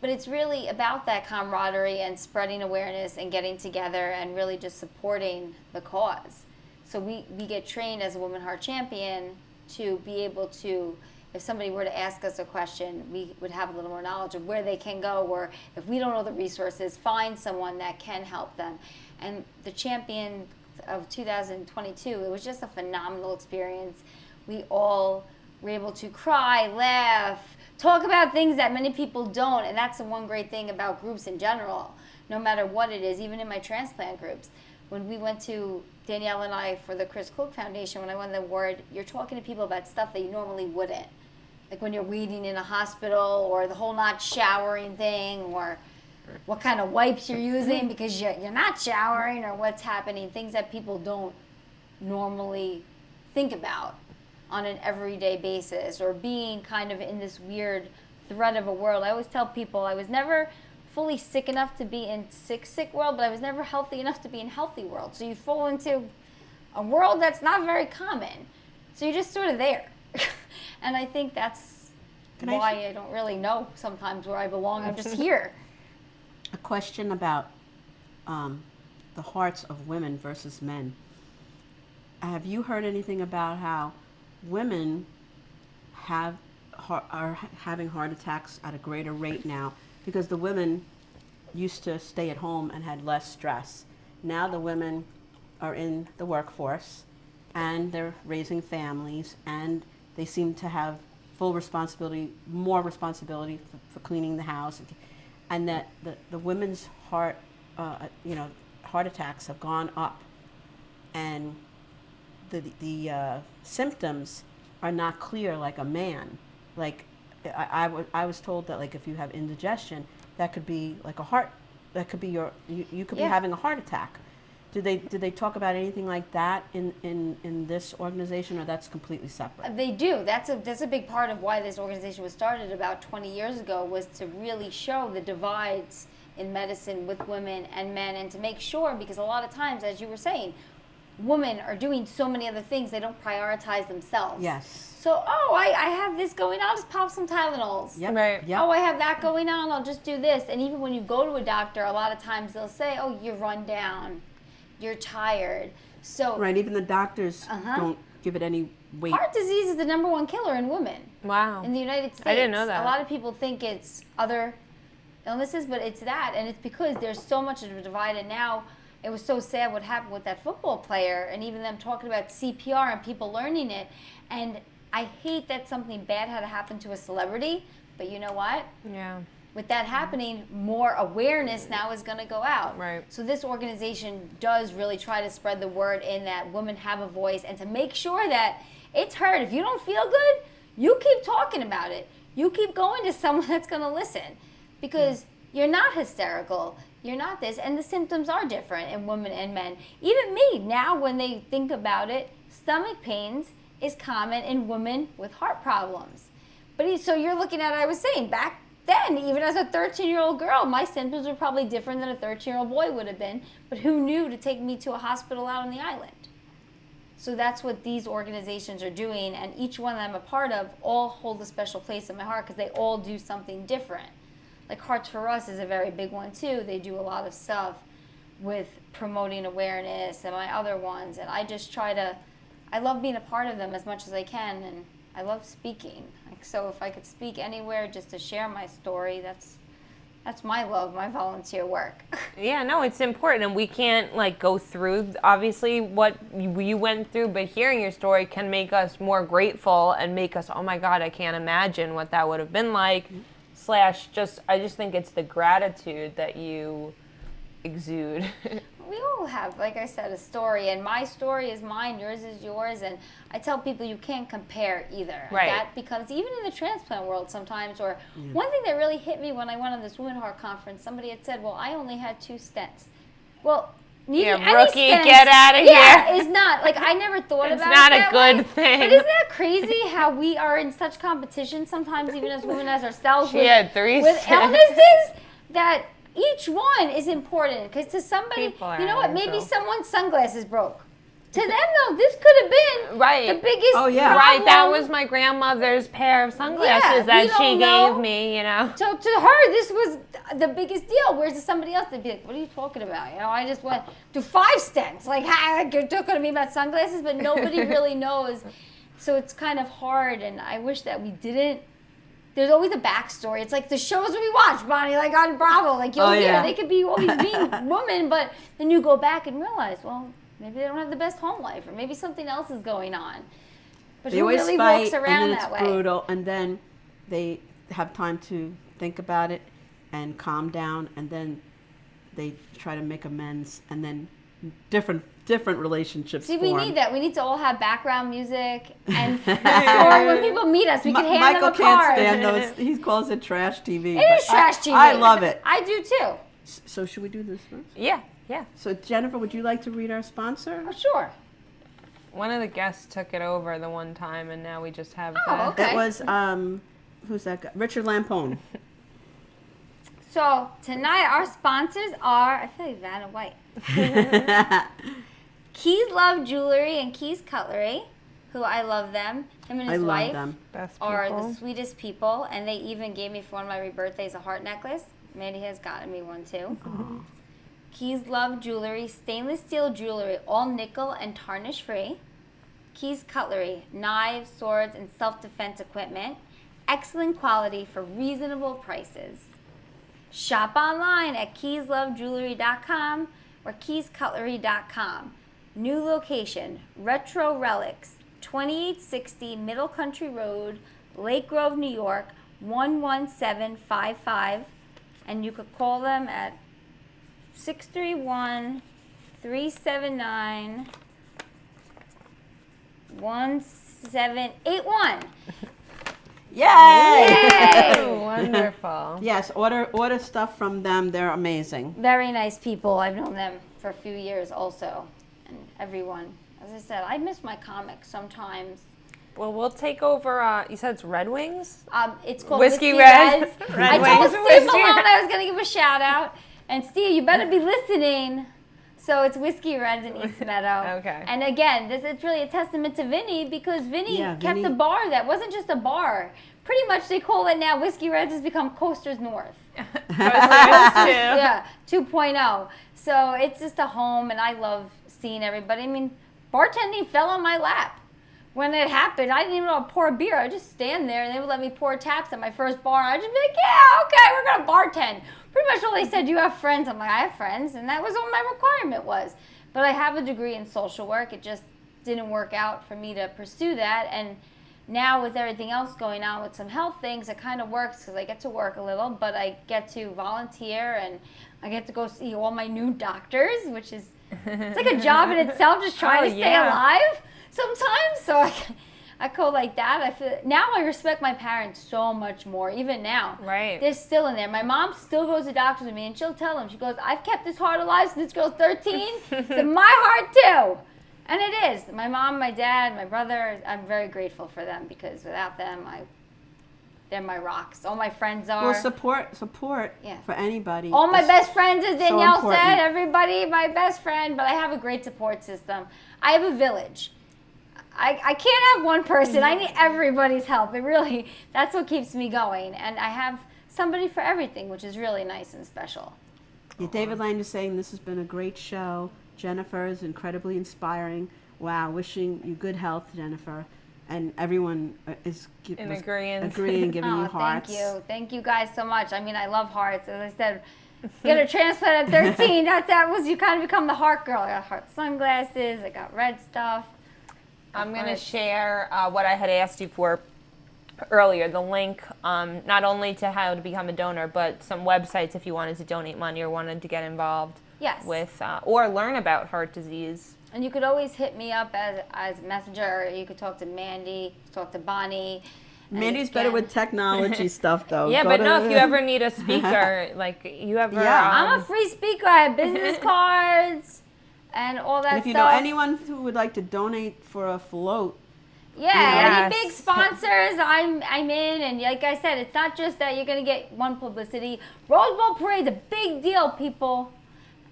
But it's really about that camaraderie and spreading awareness and getting together and really just supporting the cause. So we get trained as a Woman Heart Champion to be able to, if somebody were to ask us a question, we would have a little more knowledge of where they can go, or if we don't know the resources, find someone that can help them. And the champion of 2022, it was just a phenomenal experience. We all were able to cry, laugh, talk about things that many people don't, and that's the one great thing about groups in general, no matter what it is, even in my transplant groups. When we went to Danielle and I, for the Chris Cook Foundation, when I won the award, you're talking to people about stuff that you normally wouldn't. Like when you're waiting in a hospital, or the whole not showering thing, or what kind of wipes you're using because you're not showering, or what's happening, things that people don't normally think about on an everyday basis, or being kind of in this weird thread of a world. I always tell people I was never fully sick enough to be in sick world, but I was never healthy enough to be in healthy world. So you fall into a world that's not very common. So you're just sort of there. And I think that's why I don't really know sometimes where I belong. I'm just here. A question about the hearts of women versus men. Have you heard anything about how women are having heart attacks at a greater rate now? Because the women used to stay at home and had less stress. Now the women are in the workforce and they're raising families, and they seem to have full responsibility, more responsibility for cleaning the house, and that the women's heart attacks have gone up, and the symptoms are not clear like a man. Like I was told that, like, if you have indigestion, that could be like a heart, that could be you could be having a heart attack. Did they talk about anything like that in this organization, or that's completely separate? They do. That's a big part of why this organization was started about 20 years ago, was to really show the divides in medicine with women and men, and to make sure, because a lot of times, as you were saying, women are doing so many other things, they don't prioritize themselves. Yes. So, I have this going on, I'll just pop some Tylenols. Yep. Right. Yep. Oh, I have that going on, I'll just do this. And even when you go to a doctor, a lot of times they'll say, oh, you're run down, you're tired. So Right, even the doctors don't give it any weight. heart disease is the #1 killer in women. Wow. In the United States. I didn't know that. A lot of people think it's other illnesses, but it's that. And it's because there's so much of a divide. And now it was so sad what happened with that football player, and even them talking about CPR and people learning it. And I hate that something bad had to happen to a celebrity, but you know what? Yeah. With that happening, more awareness now is going to go out. Right. So this organization does really try to spread the word in that women have a voice, and to make sure that it's heard. If you don't feel good, you keep talking about it. You keep going to someone that's going to listen, because you're not hysterical. You're not this. And the symptoms are different in women and men. Even me, now when they think about it, stomach pains is common in women with heart problems. But so you're looking at it, I was saying, back then, even as a 13-year-old girl, my symptoms were probably different than a 13-year-old boy would have been. But who knew to take me to a hospital out on the island? So that's what these organizations are doing, and each one that I'm a part of all hold a special place in my heart, because they all do something different. Like Hearts for Us is a very big one too. They do a lot of stuff with promoting awareness, and my other ones, and I just I love being a part of them as much as I can, and I love speaking. Like, so if I could speak anywhere just to share my story, that's my love, my volunteer work. Yeah, no, it's important, and we can't go through obviously what you went through, but hearing your story can make us more grateful and make us, oh my God, I can't imagine what that would have been like. / I just think it's the gratitude that you exude. We all have, like I said, a story, and my story is mine, yours is yours, and I tell people you can't compare either. Right. That becomes, even in the transplant world sometimes, or one thing that really hit me when I went on this Women Heart Conference, somebody had said, well, I only had 2 stents. Well, needing any rookie, stents, get out of yeah, here. It's not, I never thought It's about not it a that good way. thing. But isn't that crazy how we are in such competition sometimes, even as women, as ourselves, She had 3 with stents. illnesses, that each one is important, because to somebody, People are you know what, out of maybe control. someone's sunglasses broke. To them, though, this could have been Right. the biggest yeah. problem. Right, that was my grandmother's pair of sunglasses that we she don't know. gave me, So to her, this was the biggest deal. Whereas to somebody else, they'd be like, what are you talking about? I just went through 5 stents. You're talking to me about sunglasses, but nobody really knows. So it's kind of hard, and I wish that we didn't. There's always a backstory. It's like the shows we watch, Bonnie, on Bravo. You'll hear, they could be always mean women, but then you go back and realize, well, maybe they don't have the best home life, or maybe something else is going on. But They who always really fight, walks around and then that it's way? brutal, and then they have time to think about it and calm down, and then they try to make amends, and then different different relationships See, we form. need that. We need to all have background music, and or when people meet us, we can hand Michael them a can't card. stand those. He calls it trash TV. It is trash TV. I love it. I do too. So should we do this first? Yeah. So Jennifer, would you like to read our sponsor? Oh, sure. One of the guests took it over the one time, and now we just have the... okay. It was who's that guy? Richard Lampone. So tonight our sponsors are, I feel like Vanna White. Keys Love Jewelry and Keys Cutlery, who I love them. Him and his wife Best are people. the sweetest people, and they even gave me for one of my birthdays a heart necklace. Mandy has gotten me one too. Keys Love Jewelry, stainless steel jewelry, all nickel and tarnish free. Keys Cutlery, knives, swords, and self-defense equipment. Excellent quality for reasonable prices. Shop online at keyslovejewelry.com or keyscutlery.com. New location, Retro Relics, 2860 Middle Country Road, Lake Grove, New York, 11755. And you could call them at 631-379-1781. Yay! Yay! Wonderful. Yes, order stuff from them. They're amazing. Very nice people. I've known them for a few years also. And everyone, as I said, I miss my comics sometimes. Well, we'll take over, you said it's Red Wings? It's called Whiskey Whiskey Red. Reds. Red I told Wings Steve Whiskey Malone Red. I was going to give a shout out. And Steve, you better be listening. So it's Whiskey Reds in East Meadow. Okay. And again, it's really a testament to Vinny because Vinny Yeah, kept Vinny- a bar that wasn't just a bar. Pretty much they call it now Whiskey Reds has become Coasters North. Yeah, 2.0. So it's just a home, and I love seeing everybody. I mean, bartending fell on my lap. When it happened, I didn't even know how to pour a beer. I just stand there, and they would let me pour taps at my first bar. I'd just be like, yeah, okay, we're going to bartend. Pretty much all they said, you have friends? I'm like, I have friends, and that was all my requirement was. But I have a degree in social work. It just didn't work out for me to pursue that, and now with everything else going on with some health things, it kind of works because I get to work a little, but I get to volunteer and I get to go see all my new doctors, which is it's like a job in itself, just trying to stay alive sometimes. So I go like that. I feel now I respect my parents so much more, even now. Right. They're still in there. My mom still goes to doctors with me, and she'll tell them. She goes, "I've kept this heart alive since this girl's 13. So my heart too." And it is. My mom, my dad, my brother, I'm very grateful for them because without them, they're my rocks. All my friends are. Well, support Yeah. for anybody. All my is best friends, as so Danielle important. said, everybody, my best friend, but I have a great support system. I have a village. I can't have one person. I need everybody's help. It really, that's what keeps me going. And I have somebody for everything, which is really nice and special. Yeah, David Lane is saying this has been a great show. Jennifer is incredibly inspiring. Wow, wishing you good health, Jennifer. And everyone is agreeing, giving you hearts. Thank you guys so much. I mean, I love hearts. As I said, get a transplant at 13. that was, you kind of become the heart girl. I got heart sunglasses. I got red stuff. I'm going to share what I had asked you for earlier, the link, not only to how to become a donor, but some websites if you wanted to donate money or wanted to get involved with or learn about heart disease. And you could always hit me up as messenger, or you could talk to Mandy, talk to Bonnie. Mandy's better with technology stuff, though. Yeah, but no, if you ever need a speaker, like you ever... I'm a free speaker. I have business cards and all that stuff. And if you know anyone who would like to donate for a float, any big sponsors, I'm in. And like I said, it's not just that you're going to get one publicity. Rose Bowl Parade's a big deal, people.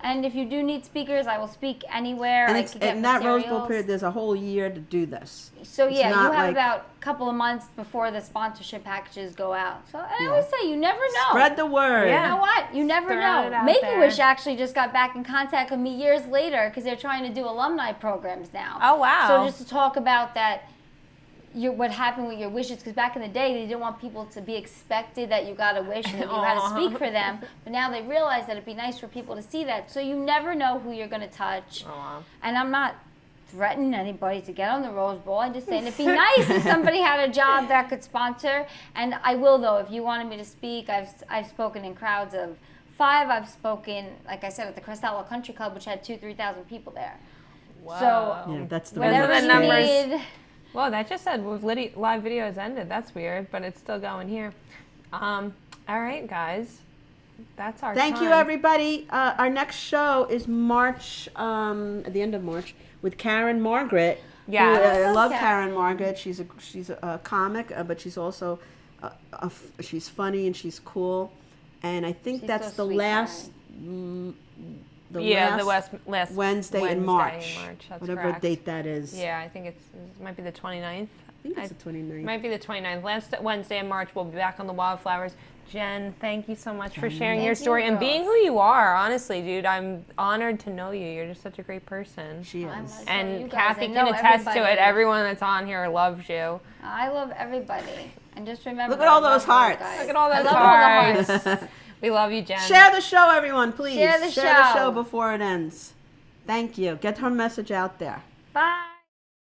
And if you do need speakers, I will speak anywhere. and, I it's, could get and that Rose Bowl materials. period, there's a whole year to do this. So It's yeah, you not have like- about a couple of months before the sponsorship packages go out. So and I always say, you never know. Spread the word. You know what? You never Throw it know. out Make-A-Wish there. actually just got back in contact with me years later because they're trying to do alumni programs now. Oh, wow. So just to talk about that, what happened with your wishes, because back in the day they didn't want people to be expected that you got a wish and that you had to speak for them. But now they realize that it'd be nice for people to see that. So you never know who you're going to touch. Oh, wow. And I'm not threatening anybody to get on the Rose Bowl. I'm just saying it'd be nice if somebody had a job that could sponsor. And I will, though, if you wanted me to speak. I've spoken in crowds of 5. I've spoken, like I said, at the Crestella Country Club, which had 2,000-3,000 people there. So Yeah, that's the Those are whenever the you numbers. need, Whoa, that just said live video has ended. That's weird, but it's still going here. All right, guys. That's our Thank you, time. everybody. Our next show is March, at the end of March, with Karen Margaret. Yes. I love Okay. Karen Margaret. She's a comic, but she's also she's funny and she's cool. And I think She's that's so the sweet, last. Last Wednesday in March. That's Whatever correct. date that is. Yeah, I think it might be the 29th. I think it's the 29th. Might be the 29th. Last Wednesday in March, we'll be back on the Wildflowers. Jen, thank you so much for sharing your Thank you, story and being girls. who you are. Honestly, dude, I'm honored to know you. You're just such a great person. She I'm is. like, you And guys, Kathy I can know attest to it. everybody. Everyone that's on here loves you. I love everybody. And just remember, Look at all I those love you hearts. guys. Look at all I those love all the hearts. hearts. We love you, Jen. Share the show, everyone, please. Share the show show. before it ends. Thank you. Get her message out there. Bye.